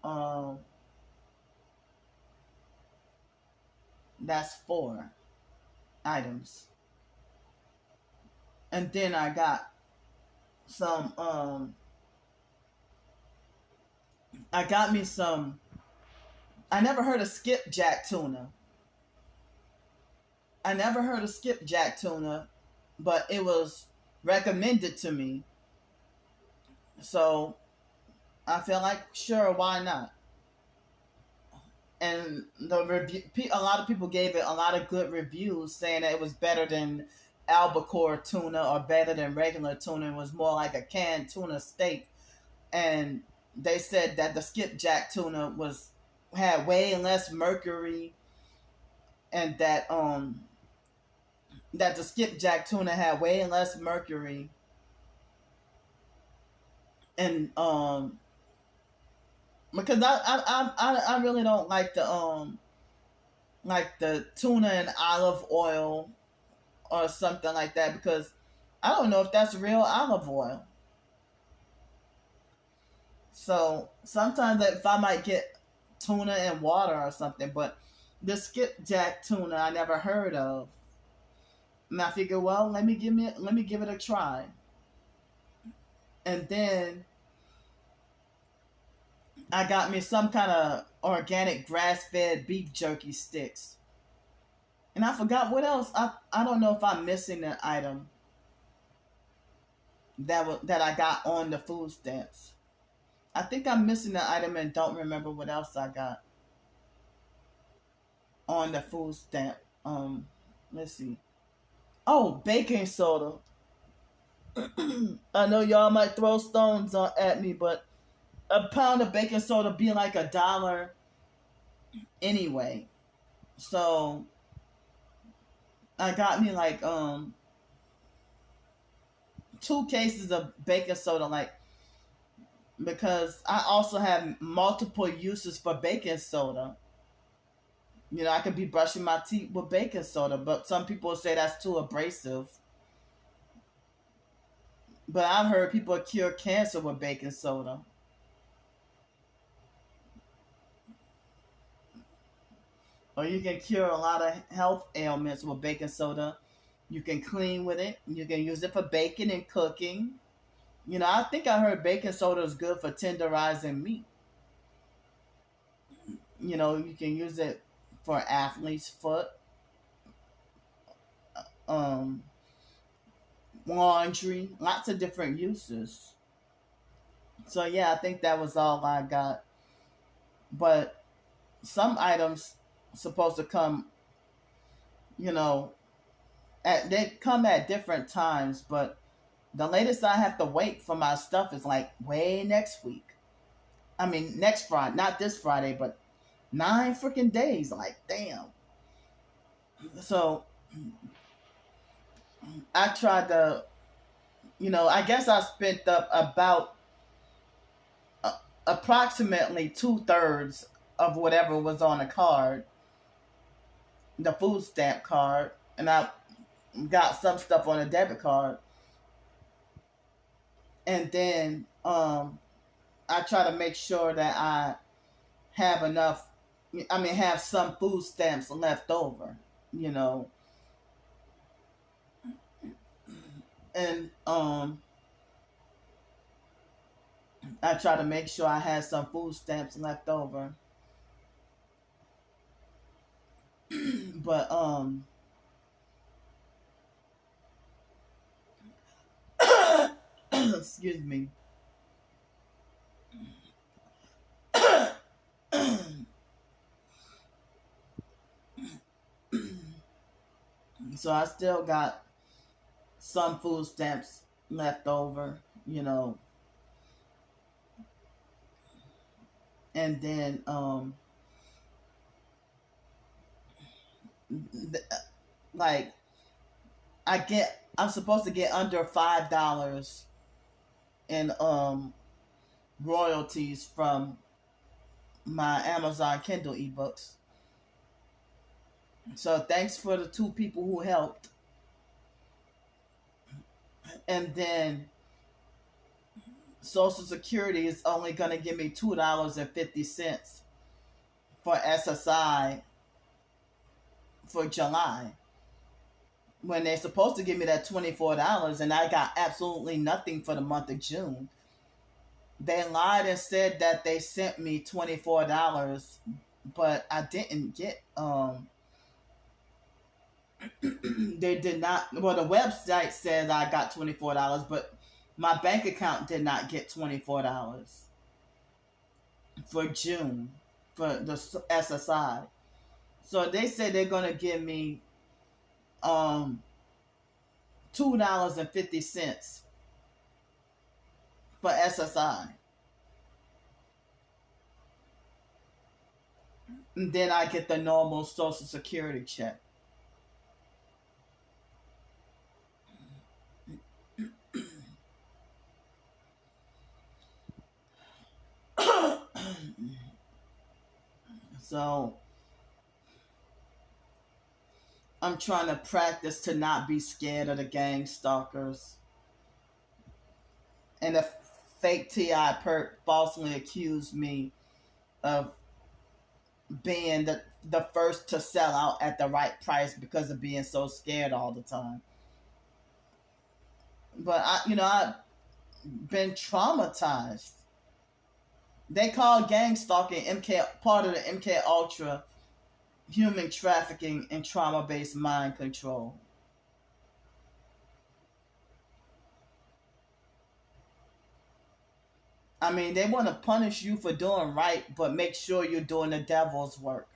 That's 4 items, and then I got some. I got me some. I never heard of skipjack tuna. I never heard of skipjack tuna, but it was recommended to me. So I feel like, sure, why not? And the review, a lot of people gave it a lot of good reviews, saying that it was better than albacore tuna or better than regular tuna. It was more like a canned tuna steak, and they said that the skipjack tuna had way less mercury, and that the skipjack tuna had way less mercury, and because I really don't like the tuna and olive oil or something like that, because I don't know if that's real olive oil. So sometimes if I might get tuna and water or something, but the skipjack tuna I never heard of. And I figured, well, let me give it a try. And then I got me some kind of organic grass-fed beef jerky sticks. And I forgot what else. I don't know if I'm missing an item that I got on the food stamps. I think I'm missing an item and don't remember what else I got on the food stamp. Let's see. Oh, baking soda. I know y'all might throw stones at me, but a pound of baking soda be like $1 anyway. So I got me like 2 cases of baking soda, like, because I also have multiple uses for baking soda. You know, I could be brushing my teeth with baking soda, but some people say that's too abrasive. But I've heard people cure cancer with baking soda. Or you can cure a lot of health ailments with baking soda. You can clean with it. You can use it for baking and cooking. You know, I think I heard baking soda is good for tenderizing meat. You know, you can use it for athlete's foot, um, laundry, lots of different uses. So yeah, I think that was all I got. But some items supposed to come, you know, they come at different times, but the latest I have to wait for my stuff is like way next week. I mean, next Friday, not this Friday, but 9 freaking days. Like, damn. So I tried to, I guess I spent up about approximately 2/3 of whatever was on the card, the food stamp card, and I got some stuff on a debit card. And then I try to make sure that I have enough, have some food stamps left over, and I try to make sure I had some food stamps left over. But excuse me. So I still got some food stamps left over, and then like I'm supposed to get under $5 in royalties from my Amazon Kindle ebooks. So thanks for the two people who helped. And then Social Security is only going to give me $2.50 for SSI for July, when they're supposed to give me that $24, and I got absolutely nothing for the month of June. They lied and said that they sent me $24, but I didn't get they did not. Well, the website said I got $24, but my bank account did not get $24 for June for the SSI. So they said they're gonna give me $2.50 for SSI. And then I get the normal Social Security check. So I'm trying to practice to not be scared of the gang stalkers. And the fake T.I. perp falsely accused me of being the first to sell out at the right price because of being so scared all the time. But I've been traumatized. They call gang stalking part of the MK Ultra human trafficking and trauma-based mind control. I mean, they want to punish you for doing right, but make sure you're doing the devil's work.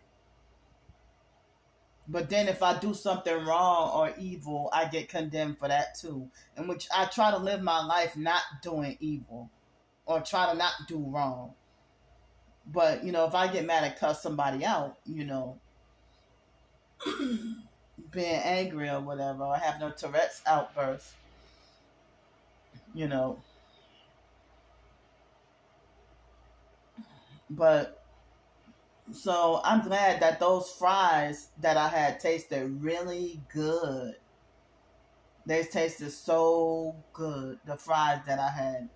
But then if I do something wrong or evil, I get condemned for that too. In which I try to live my life not doing evil or try to not do wrong. But, if I get mad and cuss somebody out, being angry or whatever, or having a Tourette's outburst, But, so I'm glad that those fries that I had tasted really good. They tasted so good, the fries that I had.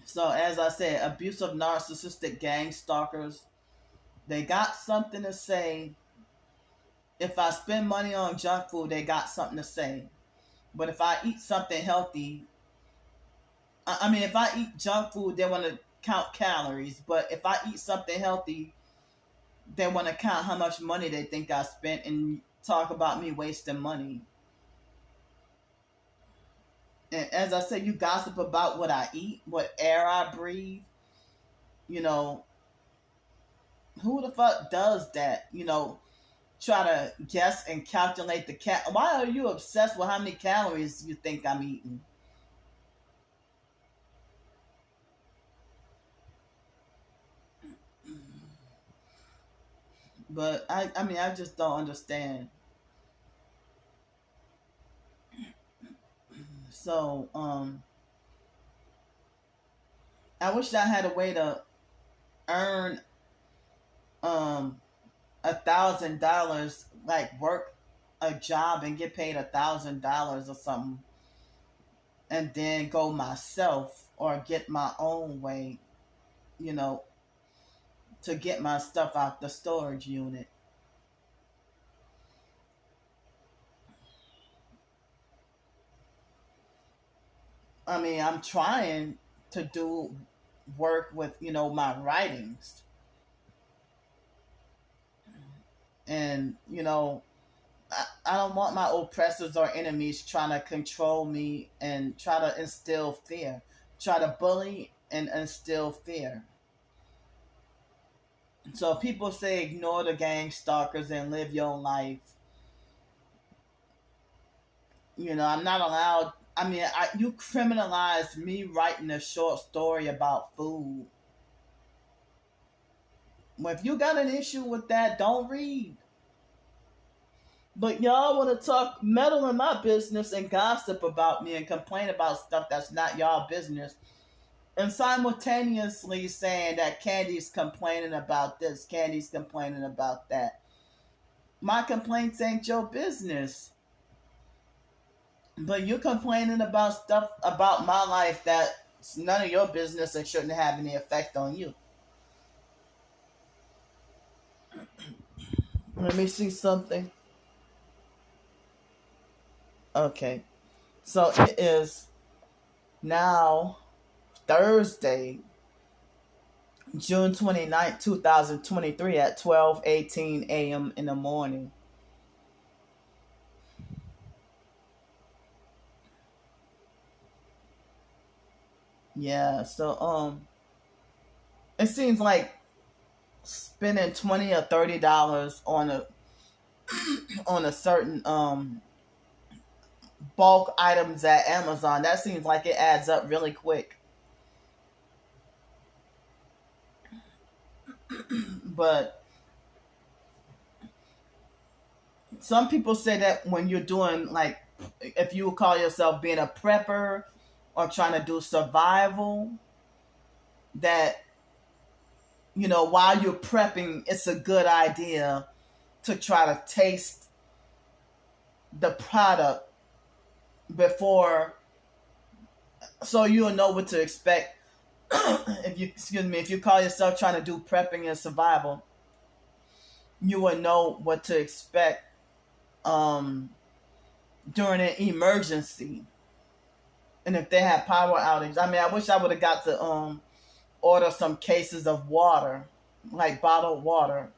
So as I said, abusive narcissistic gang stalkers, they got something to say. If I spend money on junk food, they got something to say. But if I eat something healthy, if I eat junk food, they want to count calories. But if I eat something healthy, they want to count how much money they think I spent and talk about me wasting money. And as I said, you gossip about what I eat, what air I breathe. Who the fuck does that? Try to guess and calculate the Why are you obsessed with how many calories you think I'm eating? But I just don't understand. So, I wish I had a way to earn $1,000, like work a job and get paid $1,000 or something, and then go myself or get my own way, to get my stuff out the storage unit. I'm trying to do work with, my writings. And, I don't want my oppressors or enemies trying to control me and try to instill fear, try to bully and instill fear. So people say ignore the gang stalkers and live your life. I'm not allowed. You criminalized me writing a short story about food. Well, if you got an issue with that, don't read. But y'all want to talk, meddle in my business and gossip about me and complain about stuff that's not y'all business. And simultaneously saying that Candy's complaining about this, Candy's complaining about that. My complaints ain't your business. But you're complaining about stuff about my life that's none of your business and shouldn't have any effect on you. Let me see something. Okay. So it is now Thursday, June 29th, 2023 at 12:18 a.m. in the morning. Yeah, so it seems like spending $20 or $30 on a certain bulk items at Amazon, that seems like it adds up really quick. But some people say that when you're doing, like, if you call yourself being a prepper or trying to do survival, that, while you're prepping, it's a good idea to try to taste the product before, so you'll know what to expect. If you call yourself trying to do prepping and survival, you will know what to expect um, during an emergency. And if they have power outage, I mean, I wish I would have got to order some cases of water, like bottled water.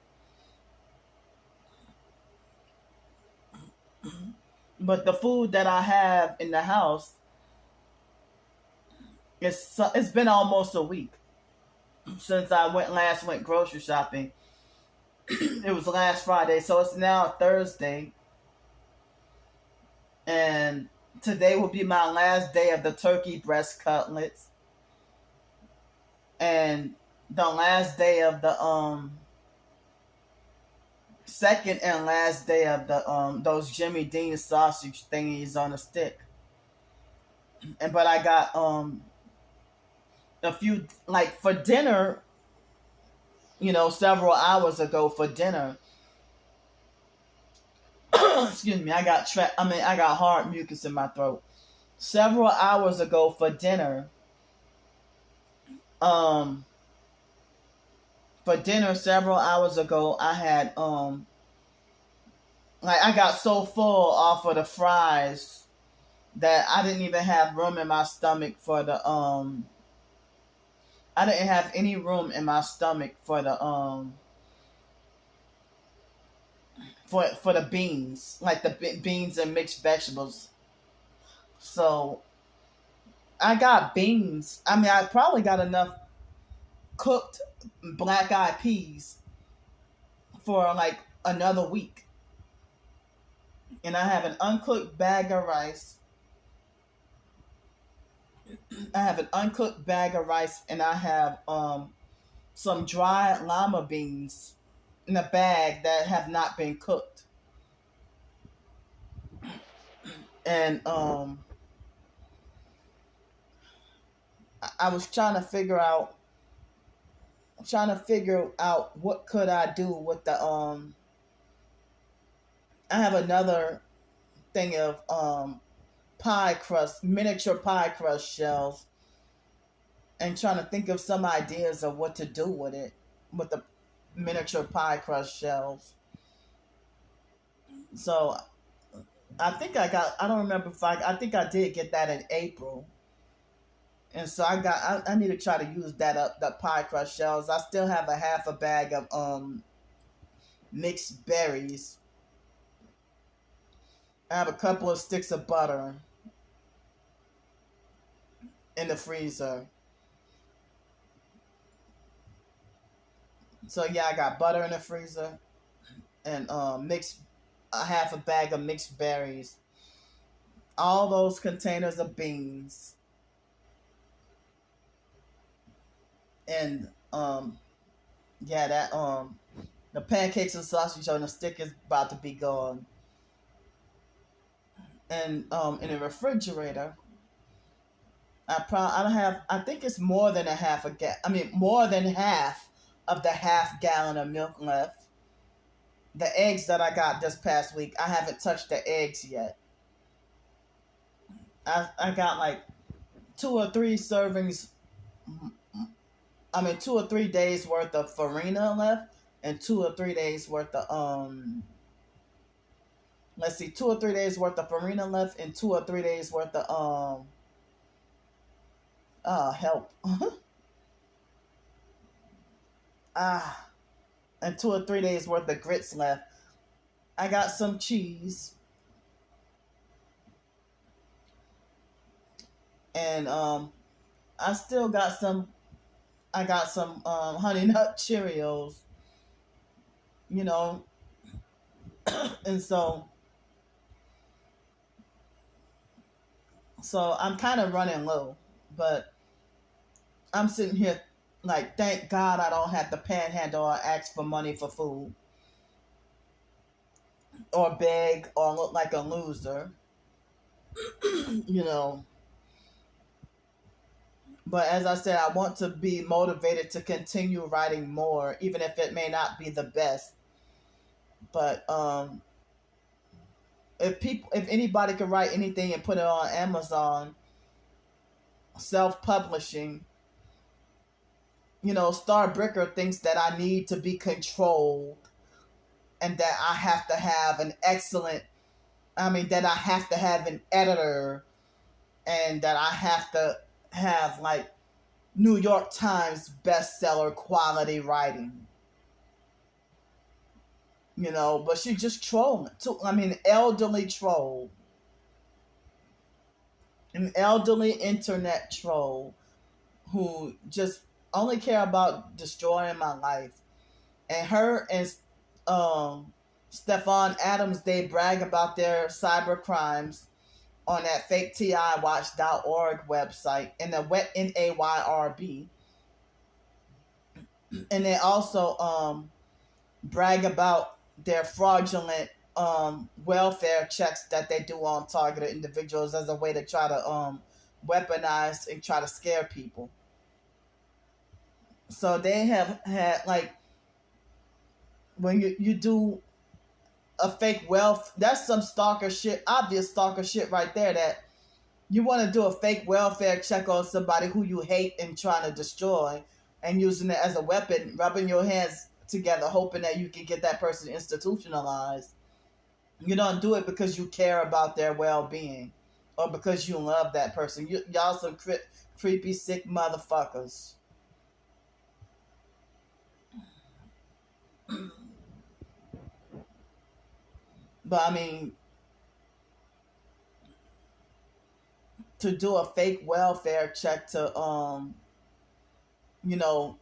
But the food that I have in the house, it's been almost a week since I last went grocery shopping. It was last Friday, so it's now Thursday, and today will be my last day of the turkey breast cutlets, and the last day of the second and last day of the those Jimmy Dean sausage thingies on a stick. But I got a few, like, for dinner, several hours ago for dinner. Excuse me, I got hard mucus in my throat. Several hours ago for dinner, um, several hours ago, I had like, I got so full off of the fries that I didn't even have room in my stomach for the I didn't have any room in my stomach for the for the beans, like the beans and mixed vegetables. So I got beans. I mean, I probably got enough cooked black eyed peas for like another week. And I have an uncooked bag of rice. I have an uncooked bag of rice, and I have some dried lima beans in a bag that have not been cooked. And I was trying to figure out what could I do with the I have another thing of pie crust, miniature pie crust shells, and trying to think of some ideas of what to do with it, with the miniature pie crust shells. So I don't remember if I think I did get that in April. And so I need to try to use that up, the pie crust shells. I still have a half a bag of mixed berries. I have a couple of sticks of butter in the freezer. So yeah, I got butter in the freezer and mixed a half a bag of mixed berries. All those containers of beans and yeah, that the pancakes and sausage on the stick is about to be gone. and in a refrigerator. I don't have. I think it's more than a half a gallon. I mean, more than half of the half gallon of milk left. The eggs that I got this past week, I haven't touched the eggs yet. I got like 2 or 3 servings. I mean, 2 or 3 days worth of farina left, and 2 or 3 days worth of Let's see, 2 or 3 days worth of farina left, and 2 or 3 days worth of help. ah, and 2 or 3 days worth of grits left. I got some cheese, and I still got some. I got some honey nut Cheerios, you know, and so I'm kind of running low, but I'm sitting here like, thank God I don't have to panhandle or ask for money for food or beg or look like a loser, you know. But as I said, I want to be motivated to continue writing more, even if it may not be the best. But if anybody could write anything and put it on Amazon, self-publishing, you know, Star Bricker thinks that I need to be controlled and that I have to have that I have to have an editor and that I have to have like New York Times bestseller quality writing. You know, but she just trolling. Elderly troll. An elderly internet troll who just only care about destroying my life. And her and Stefan Adams, they brag about their cyber crimes on that fake TIWatch.org website and the wet NAYRB. And they also brag about their fraudulent welfare checks that they do on targeted individuals as a way to try to weaponize and try to scare people. So they have had, like, when you do a fake wealth, that's some stalker shit, obvious stalker shit right there, that you want to do a fake welfare check on somebody who you hate and trying to destroy and using it as a weapon, rubbing your hands together, hoping that you can get that person institutionalized. You don't do it because you care about their well-being or because you love that person. Y'all some creepy, sick motherfuckers. But I mean, to do a fake welfare check to you know,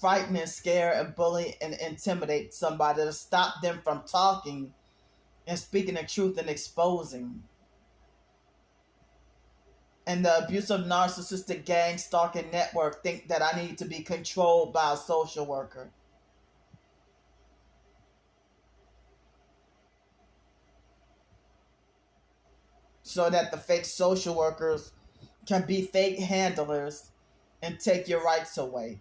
frighten and scare and bully and intimidate somebody to stop them from talking and speaking the truth and exposing. And the abusive narcissistic gang stalking network think that I need to be controlled by a social worker. So that the fake social workers can be fake handlers and take your rights away.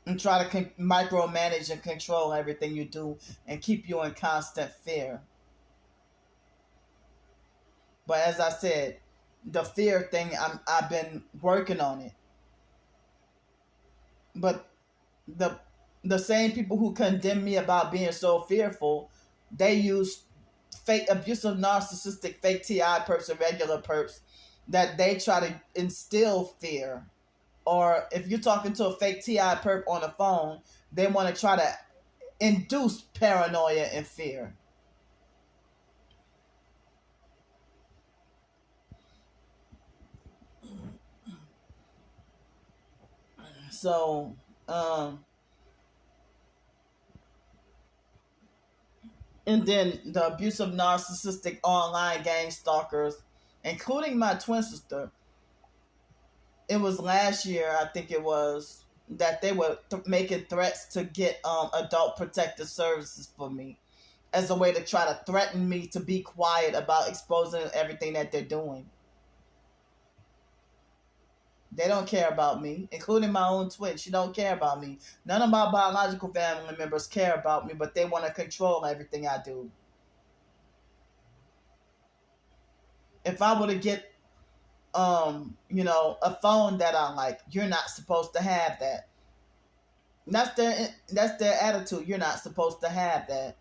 And try to micromanage and control everything you do and keep you in constant fear. But as I said, the fear thing, I've been working on it. But the same people who condemn me about being so fearful, they use fake abusive narcissistic fake TI perps and regular perps that they try to instill fear. Or if you're talking to a fake TI perp on the phone, they want to try to induce paranoia and fear. So, and then the abusive narcissistic online gang stalkers, including my twin sister, it was last year, I think it was, that they were making threats to get adult protective services for me. as a way to try to threaten me to be quiet about exposing everything that they're doing. They don't care about me, including my own twin. She don't care about me. None of my biological family members care about me, but they want to control everything I do. If I were to get, a phone that I like, you're not supposed to have that. That's their attitude. You're not supposed to have that.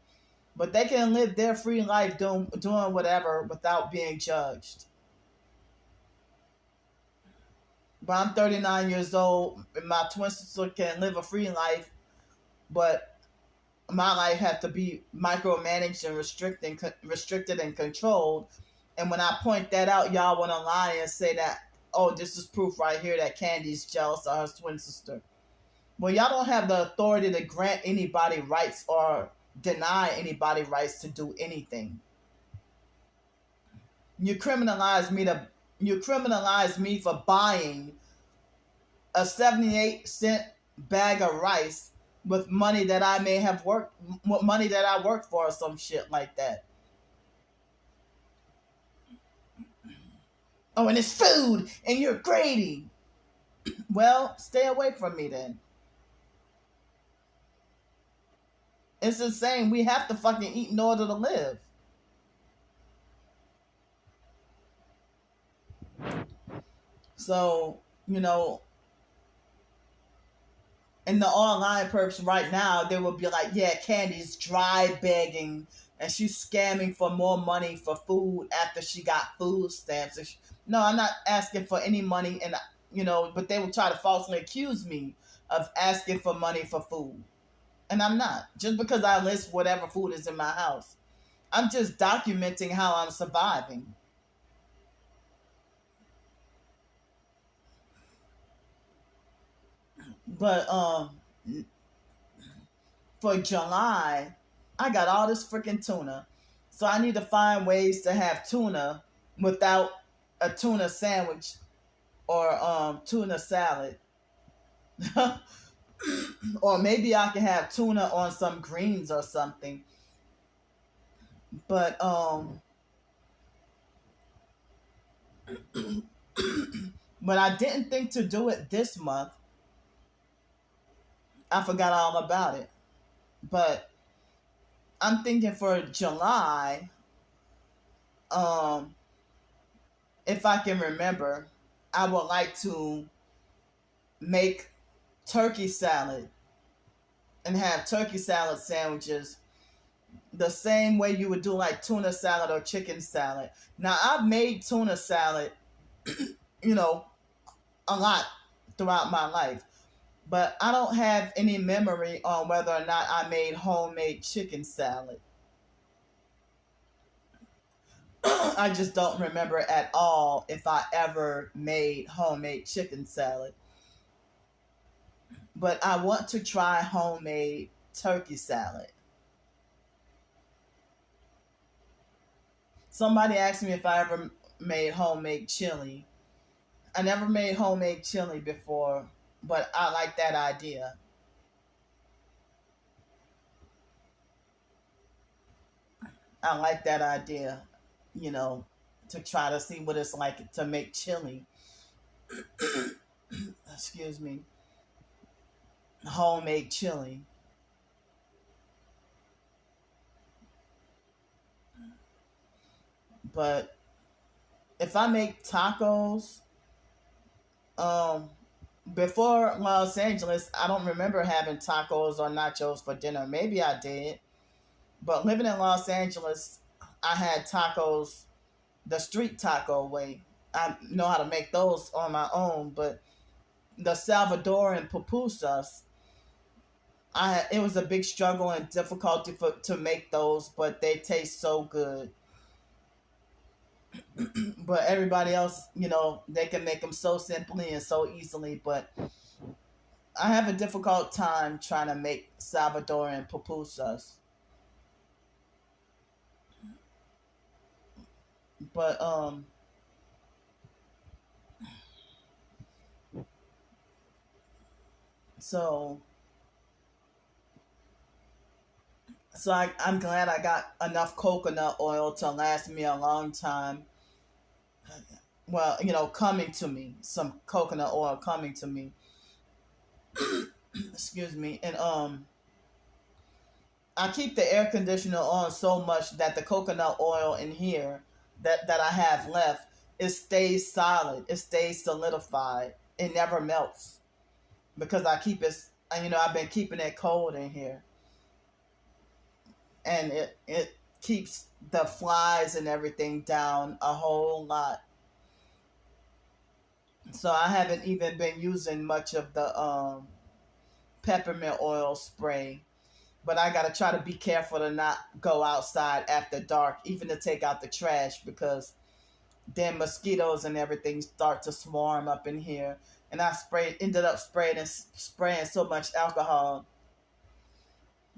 But they can live their free life doing whatever without being judged. But I'm 39 years old, and my twin sister can live a free life, but my life has to be micromanaged and restricted and controlled. And when I point that out, y'all want to lie and say that, oh, this is proof right here that Candy's jealous of her twin sister. Well, y'all don't have the authority to grant anybody rights or deny anybody rights to do anything. You criminalize me for buying a 78-cent bag of rice with money that I may have worked, money that I worked for, or some shit like that. Oh, and it's food, and you're greedy. Well, stay away from me then. It's insane. We have to fucking eat in order to live. So, in the online perps right now, they will be like, yeah, Candy's dry begging and she's scamming for more money for food after she got food stamps. No, I'm not asking for any money, and but they will try to falsely accuse me of asking for money for food. And I'm not. Just because I list whatever food is in my house. I'm just documenting how I'm surviving. But for July, I got all this freaking tuna. So I need to find ways to have tuna without a tuna sandwich or tuna salad. Or maybe I can have tuna on some greens or something. But but I didn't think to do it this month. I forgot all about it. But I'm thinking for July, if I can remember, I would like to make turkey salad and have turkey salad sandwiches the same way you would do like tuna salad or chicken salad. Now, I've made tuna salad, a lot throughout my life, but I don't have any memory on whether or not I made homemade chicken salad. I just don't remember at all if I ever made homemade chicken salad. But I want to try homemade turkey salad. Somebody asked me if I ever made homemade chili. I never made homemade chili before, but I like that idea. I like that idea, to try to see what it's like to make chili. Excuse me. Homemade chili. But if I make tacos, before Los Angeles, I don't remember having tacos or nachos for dinner. Maybe I did. But living in Los Angeles, I had tacos the street taco way. I know how to make those on my own, but the Salvadoran pupusas, it was a big struggle and difficulty to make those, but they taste so good. But everybody else, they can make them so simply and so easily, but I have a difficult time trying to make Salvadoran pupusas. But so So I'm glad I got enough coconut oil to last me a long time. Well, coming to me, some coconut oil coming to me. Excuse me. And I keep the air conditioner on so much that the coconut oil in here that I have left, it stays solid. It stays solidified. It never melts because I keep it. I've been keeping it cold in here, and it keeps the flies and everything down a whole lot. So I haven't even been using much of the peppermint oil spray. But I gotta try to be careful to not go outside after dark, even to take out the trash, because then mosquitoes and everything start to swarm up in here. And I ended up spraying so much alcohol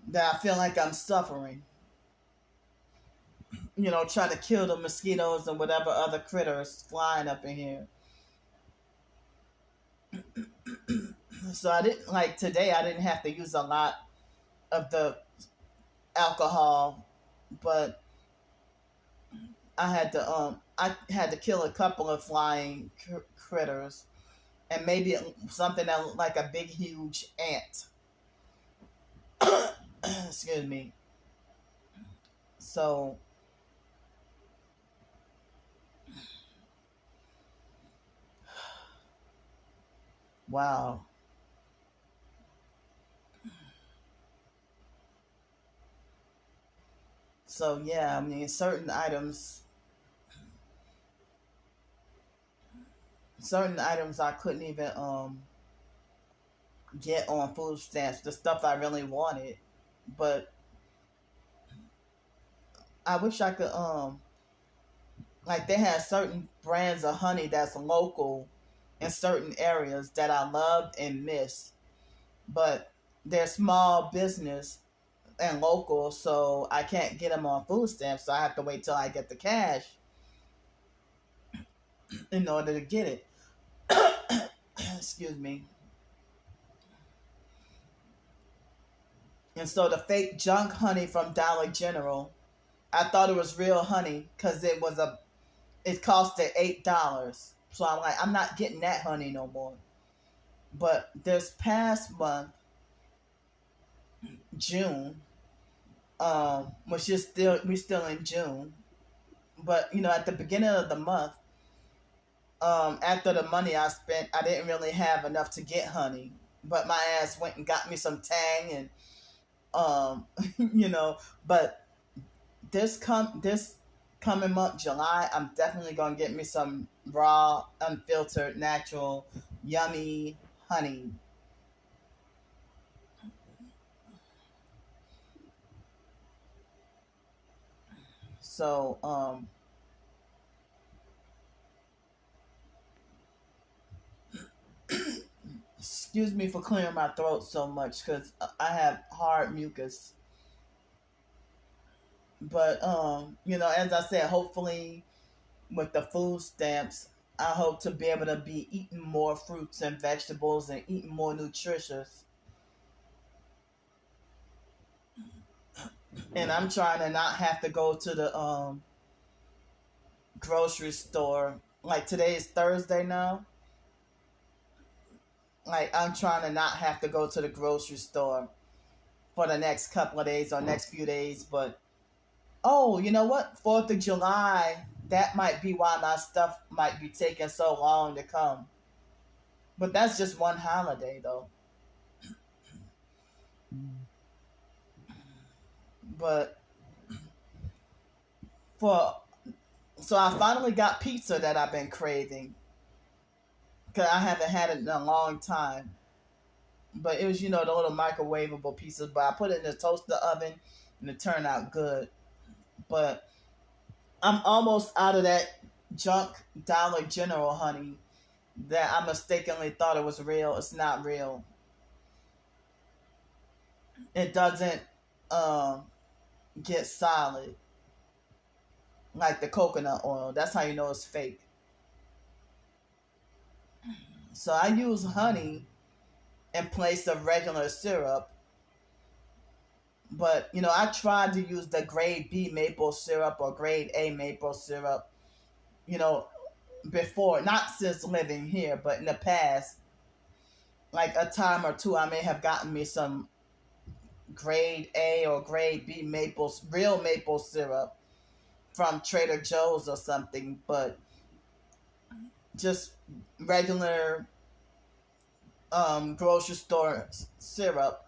that I feel like I'm suffering. Trying to kill the mosquitoes and whatever other critters flying up in here. So I didn't like today. I didn't have to use a lot of the alcohol, but I had to kill a couple of flying critters, and maybe something that looked like a big huge ant. Excuse me. So wow. So yeah, I mean certain items I couldn't even get on food stamps, the stuff I really wanted. But I wish I could like they had certain brands of honey that's local in certain areas that I loved and missed. But they're small business and local, so I can't get them on food stamps, so I have to wait till I get the cash in order to get it. Excuse me. And so the fake junk honey from Dollar General, I thought it was real honey because it cost $8. So I'm like, I'm not getting that honey no more. But this past month, June, which is we're still in June, but at the beginning of the month, after the money I spent, I didn't really have enough to get honey. But my ass went and got me some Tang and um, you know. But this coming month, July, I'm definitely gonna get me some raw, unfiltered, natural, yummy honey. So excuse me for clearing my throat so much because I have hard mucus. But as I said, hopefully with the food stamps, I hope to be able to be eating more fruits and vegetables and eating more nutritious. And I'm trying to not have to go to the grocery store. Like today is Thursday now. Like I'm trying to not have to go to the grocery store for the next couple of days or next few days. But oh, you know what? 4th of July, that might be why my stuff might be taking so long to come. But that's just one holiday though. But for so I finally got pizza that I've been craving because I haven't had it in a long time. But it was the little microwavable pizzas. But I put it in the toaster oven and it turned out good. But I'm almost out of that junk Dollar General honey that I mistakenly thought it was real. It's not real. It doesn't um, get solid like the coconut oil. That's how you know it's fake. So I use honey in place of regular syrup, But I tried to use the grade B maple syrup or grade A maple syrup, you know, before, not since living here, but in the past, like a time or two, I may have gotten me some grade A or grade B real maple syrup from Trader Joe's or something, but just regular grocery store syrup.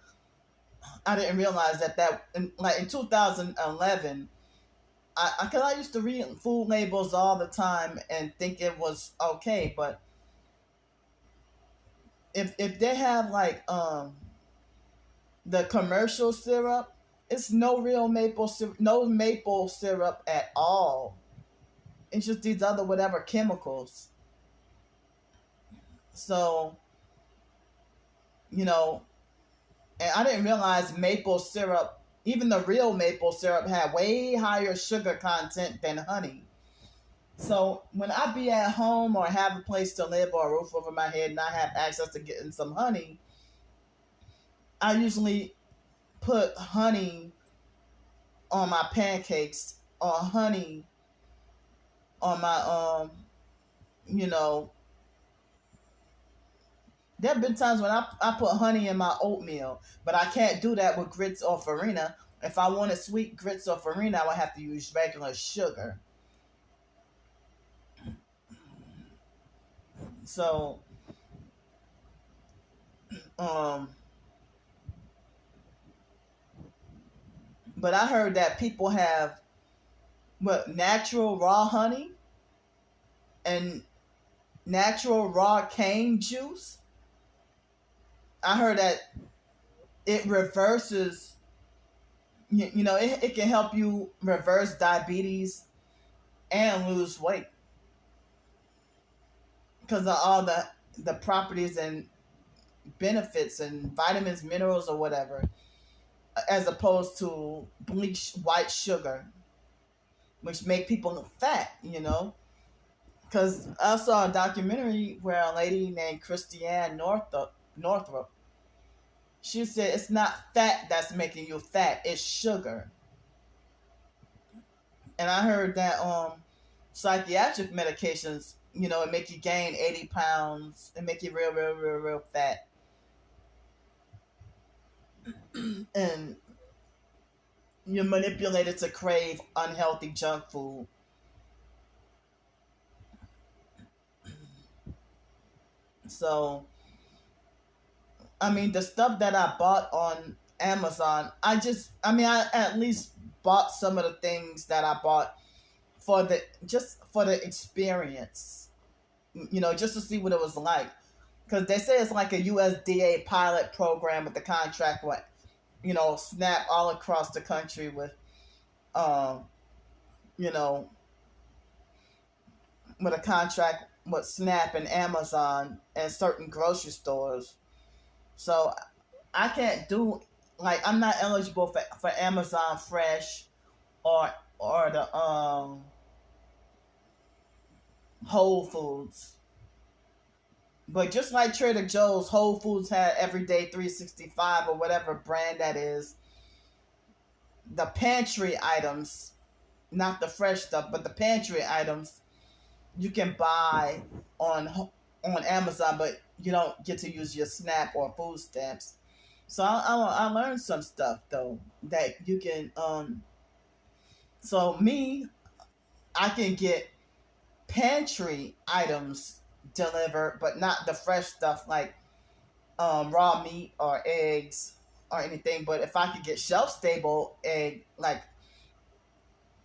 I didn't realize like in 2011, because I used to read food labels all the time and think it was okay, but if they have like the commercial syrup, it's no real maple syrup, no maple syrup at all. It's just these other whatever chemicals. So, you know, and I didn't realize maple syrup, even the real maple syrup, had way higher sugar content than honey. So when I be at home or have a place to live or a roof over my head and I have access to getting some honey, I usually put honey on my pancakes or honey on my you know, there have been times when I put honey in my oatmeal, but I can't do that with grits or farina. If I wanted sweet grits or farina, I would have to use regular sugar. So, um, but I heard that people have natural raw honey and natural raw cane juice. I heard that it reverses, it can help you reverse diabetes and lose weight because of all the properties and benefits and vitamins, minerals, or whatever, as opposed to bleached white sugar, which make people fat, Because I saw a documentary where a lady named Christiane Northrup, she said it's not fat that's making you fat, it's sugar. And I heard that psychiatric medications, it make you gain 80 pounds and make you real, real, real, real fat. And you're manipulated to crave unhealthy junk food. So, I mean, the stuff that I bought on Amazon, I at least bought some of the things that I bought just for the experience, just to see what it was like. Because they say it's like a USDA pilot program with the contract with, SNAP all across the country with, with a contract with SNAP and Amazon and certain grocery stores. So I can't do, like, I'm not eligible for Amazon Fresh or the Whole Foods. But just like Trader Joe's, Whole Foods had Everyday 365 or whatever brand that is. The pantry items, not the fresh stuff, but the pantry items, you can buy on Amazon, but you don't get to use your SNAP or food stamps. So I learned some stuff though that you can. So I can get pantry items delivered, but not the fresh stuff like raw meat or eggs or anything. But if I could get shelf stable egg, like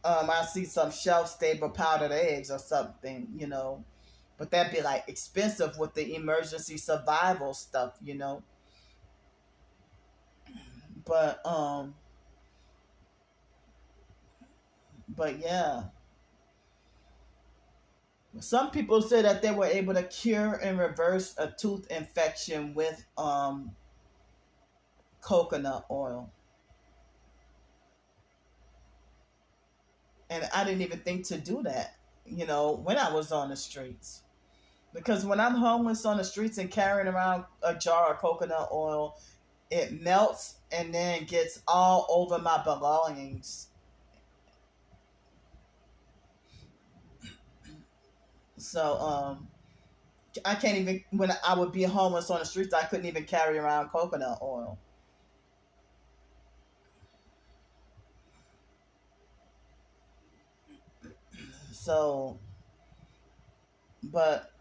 I see some shelf stable powdered eggs or something, but that'd be like expensive with the emergency survival stuff, But yeah. Some people say that they were able to cure and reverse a tooth infection with coconut oil. And I didn't even think to do that, when I was on the streets. Because when I'm homeless on the streets and carrying around a jar of coconut oil, it melts and then gets all over my belongings. So I can't even, when I would be homeless on the streets, I couldn't even carry around coconut oil. So, but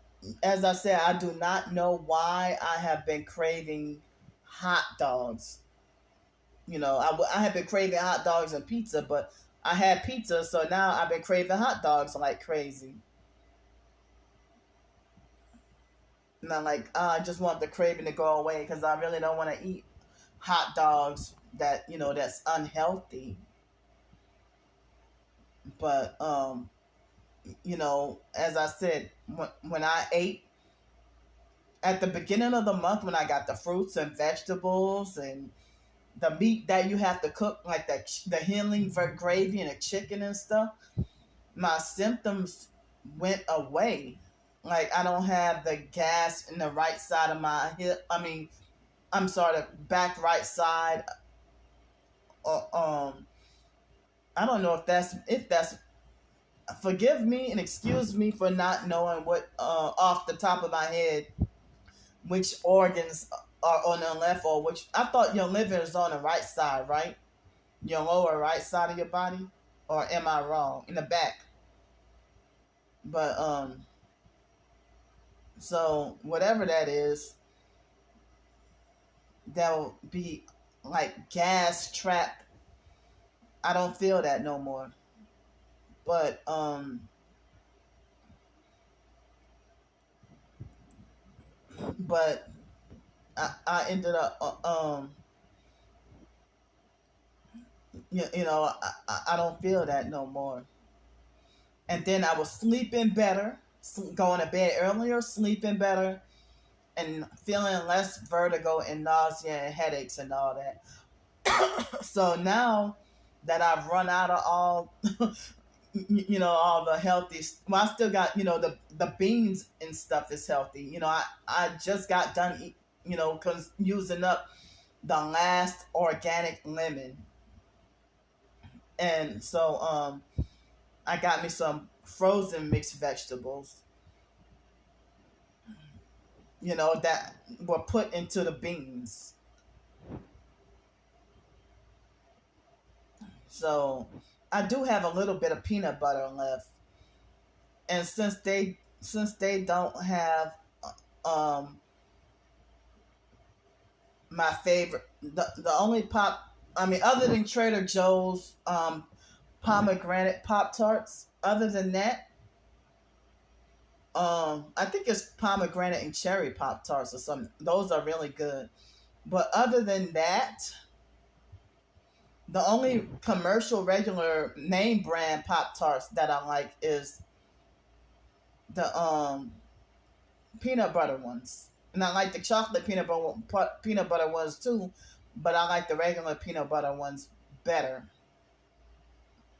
as I said, I do not know why I have been craving hot dogs. I have been craving hot dogs and pizza, but I had pizza, so now I've been craving hot dogs like crazy. And I'm like, I just want the craving to go away because I really don't want to eat hot dogs that's unhealthy. But as I said, when I ate at the beginning of the month, when I got the fruits and vegetables and the meat that you have to cook, like the healing gravy and the chicken and stuff, my symptoms went away. Like I don't have the gas in the right side of my hip. I mean, I'm sorry, the back right side. Or I don't know if that's. Forgive me and excuse me for not knowing what off the top of my head which organs are on the left or which. I thought your liver is on the right side, right? Your lower right side of your body, or am I wrong? In the back, but so whatever that is, that will be like gas trap. I don't feel that no more. But but I ended up I don't feel that no more. And then I was sleeping better, going to bed earlier, sleeping better, and feeling less vertigo and nausea and headaches and all that. So now that I've run out of all, all the healthy. Well, I still got the beans and stuff is healthy. I just got done, cause using up the last organic lemon, and so I got me some frozen mixed vegetables. That were put into the beans. So I do have a little bit of peanut butter left, and since they don't have um my favorite, the only pop, I mean, other than Trader Joe's pomegranate Pop Tarts, other than that, I think it's pomegranate and cherry Pop Tarts or something. Those are really good. But other than that, the only commercial regular name brand Pop Tarts that I like is the peanut butter ones. And I like the chocolate peanut butter ones too, but I like the regular peanut butter ones better.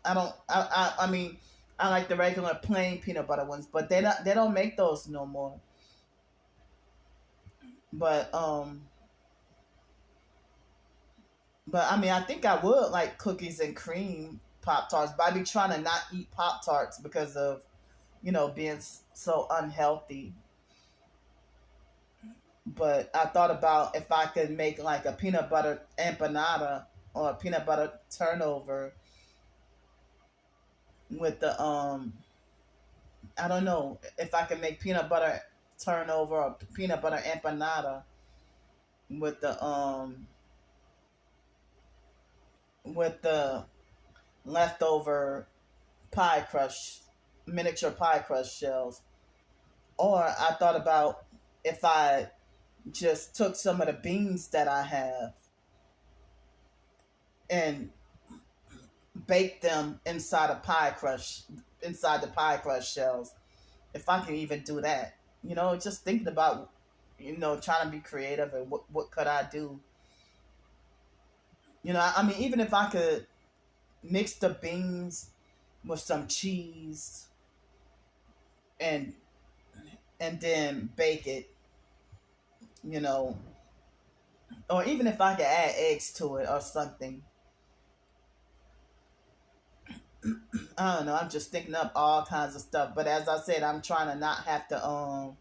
I don't I mean, I like the regular plain peanut butter ones, but they don't make those no more. But I mean, I think I would like cookies and cream Pop Tarts, but I be trying to not eat Pop Tarts because of being so unhealthy. But I thought about if I could make like a peanut butter empanada or a peanut butter turnover with the I don't know if I can make peanut butter turnover or peanut butter empanada with the leftover pie crush miniature pie crust shells. Or I thought about if I just took some of the beans that I have and baked them inside the pie crust shells. If I can even do that, just thinking about trying to be creative and what could I do. I mean, even if I could mix the beans with some cheese and then bake it, you know, Or even if I could add eggs to it or something. I don't know. I'm just thinking up all kinds of stuff. But as I said, I'm trying to not have to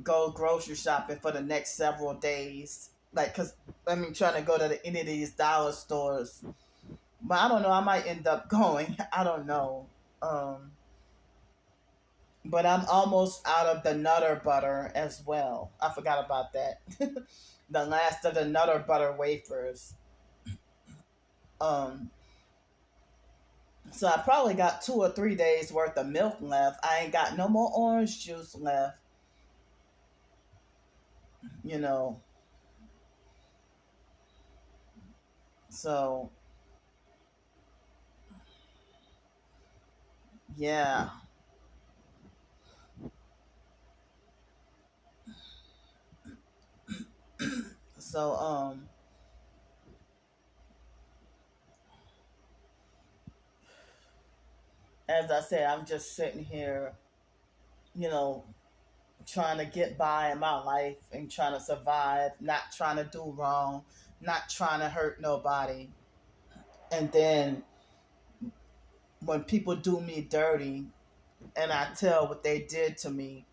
go grocery shopping for the next several days. Like, cause trying to go to any of these dollar stores. But I don't know. I might end up going. I don't know. Um, but I'm almost out of the Nutter Butter as well. I forgot about that. The last of the Nutter Butter wafers. Um, so I probably got 2 or 3 days worth of milk left. I ain't got no more orange juice left. You know. So yeah. So as I said, I'm just sitting here, you know, trying to get by in my life and trying to survive, not trying to do wrong, not trying to hurt nobody. And then when people do me dirty and I tell what they did to me,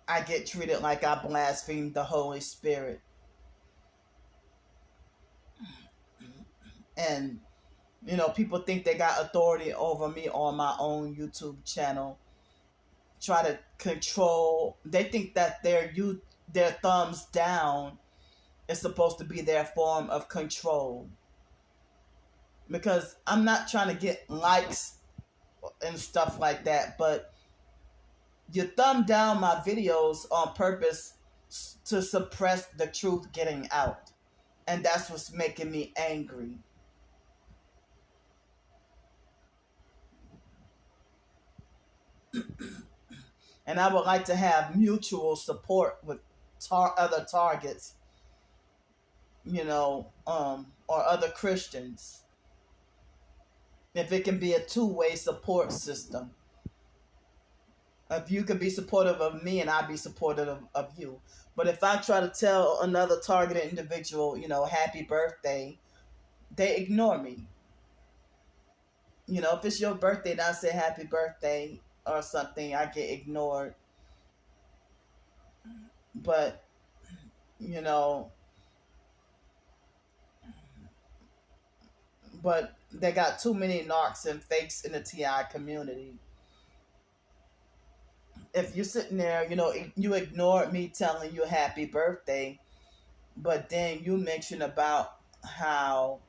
I get treated like I blasphemed the Holy Spirit. And, people think they got authority over me on my own YouTube channel. Try to control. They think that their thumbs down is supposed to be their form of control. Because I'm not trying to get likes and stuff like that, but you thumb down my videos on purpose to suppress the truth getting out. And that's what's making me angry. And I would like to have mutual support with other targets, or other Christians. If it can be a two-way support system. If you can be supportive of me and I be supportive of you. But if I try to tell another targeted individual, happy birthday, they ignore me. If it's your birthday and I say happy birthday or something, I get ignored. But, you know, but they got too many narcs and fakes in the TI community. If you're sitting there, you ignored me telling you happy birthday, but then you mention about how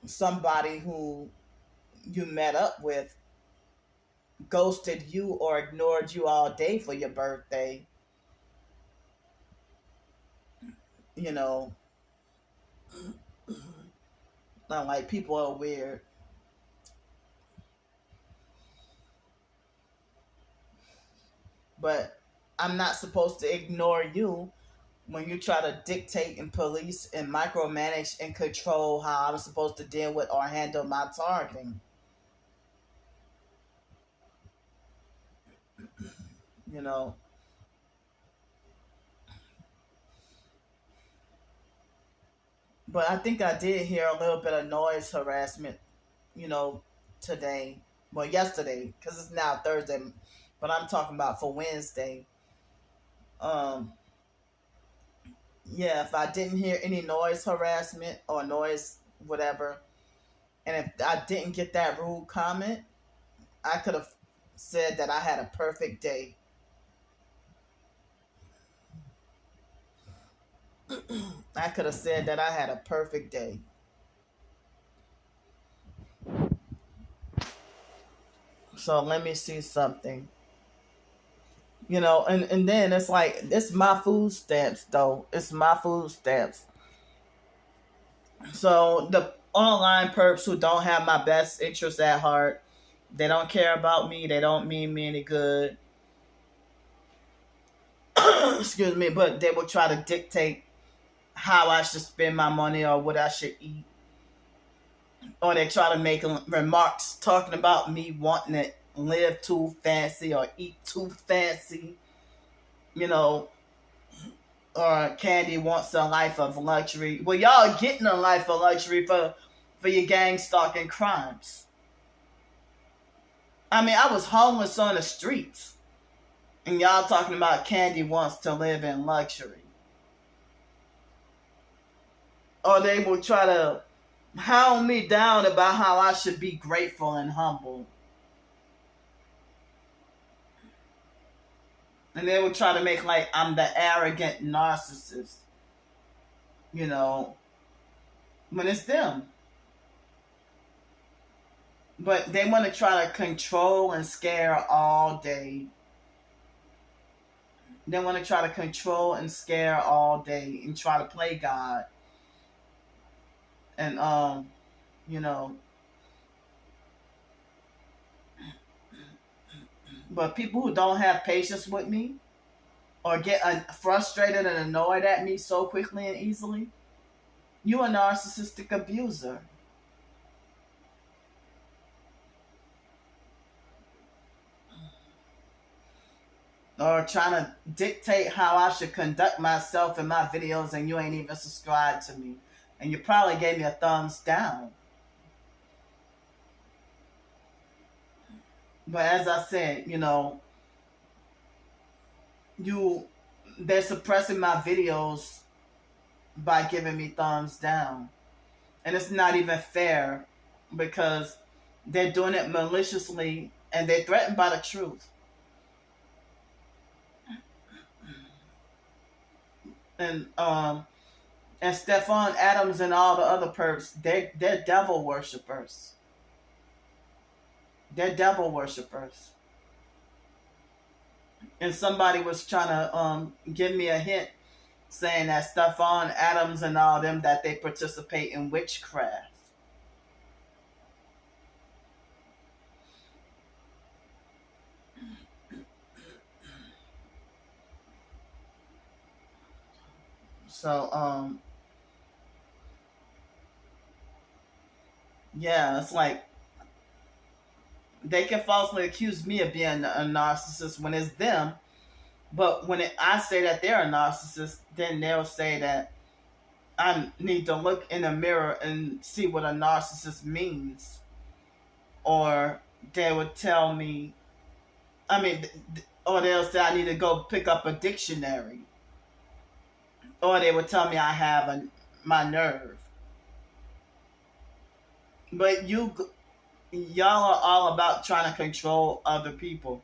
somebody who you met up with ghosted you or ignored you all day for your birthday. I'm like, people are weird. But I'm not supposed to ignore you when you try to dictate and police and micromanage and control how I'm supposed to deal with or handle my targeting. you know. But I think I did hear a little bit of noise harassment, you know, today. Well, yesterday, because it's now Thursday, but I'm talking about for Wednesday. Um, yeah, if I didn't hear any noise harassment or noise whatever, and if I didn't get that rude comment, I could have said that I had a perfect day. I could have said that I had a perfect day. So let me see something. And then it's like, it's my food stamps, though. It's my food stamps. So the online perps who don't have my best interests at heart, they don't care about me, they don't mean me any good. Excuse me, but they will try to dictate how I should spend my money or what I should eat. Or they try to make remarks talking about me wanting to live too fancy or eat too fancy. You know, or Candy wants a life of luxury. Well, y'all getting a life of luxury for your gang stalking crimes. I mean, I was homeless on the streets, and y'all talking about Candy wants to live in luxury. Or they will try to hound me down about how I should be grateful and humble. And they will try to make like I'm the arrogant narcissist, you know, when it's them. But they want to try to control and scare all day. They want to try to control and scare all day and try to play God. And you know, but people who don't have patience with me or get frustrated and annoyed at me so quickly and easily, you a narcissistic abuser. Or trying to dictate how I should conduct myself in my videos, and you ain't even subscribed to me. And you probably gave me a thumbs down. But as I said, you know, they're suppressing my videos by giving me thumbs down. And it's not even fair because they're doing it maliciously and they're threatened by the truth. And Stephon Adams and all the other perps, they're devil worshippers. They're devil worshippers. And somebody was trying to give me a hint saying that Stephon Adams and all them, that they participate in witchcraft. So, yeah, it's like they can falsely accuse me of being a narcissist when it's them. But when I say that they're a narcissist, then they'll say that I need to look in the mirror and see what a narcissist means. Or they would tell me, or they'll say I need to go pick up a dictionary. Or they would tell me I have my nerve. But y'all are all about trying to control other people.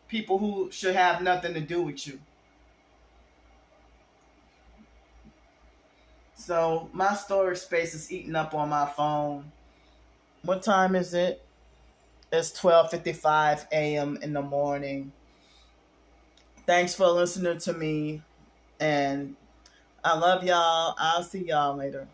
People who should have nothing to do with you. So my storage space is eating up on my phone. What time is it? It's 12:55 a.m. in the morning. Thanks for listening to me. And I love y'all. I'll see y'all later.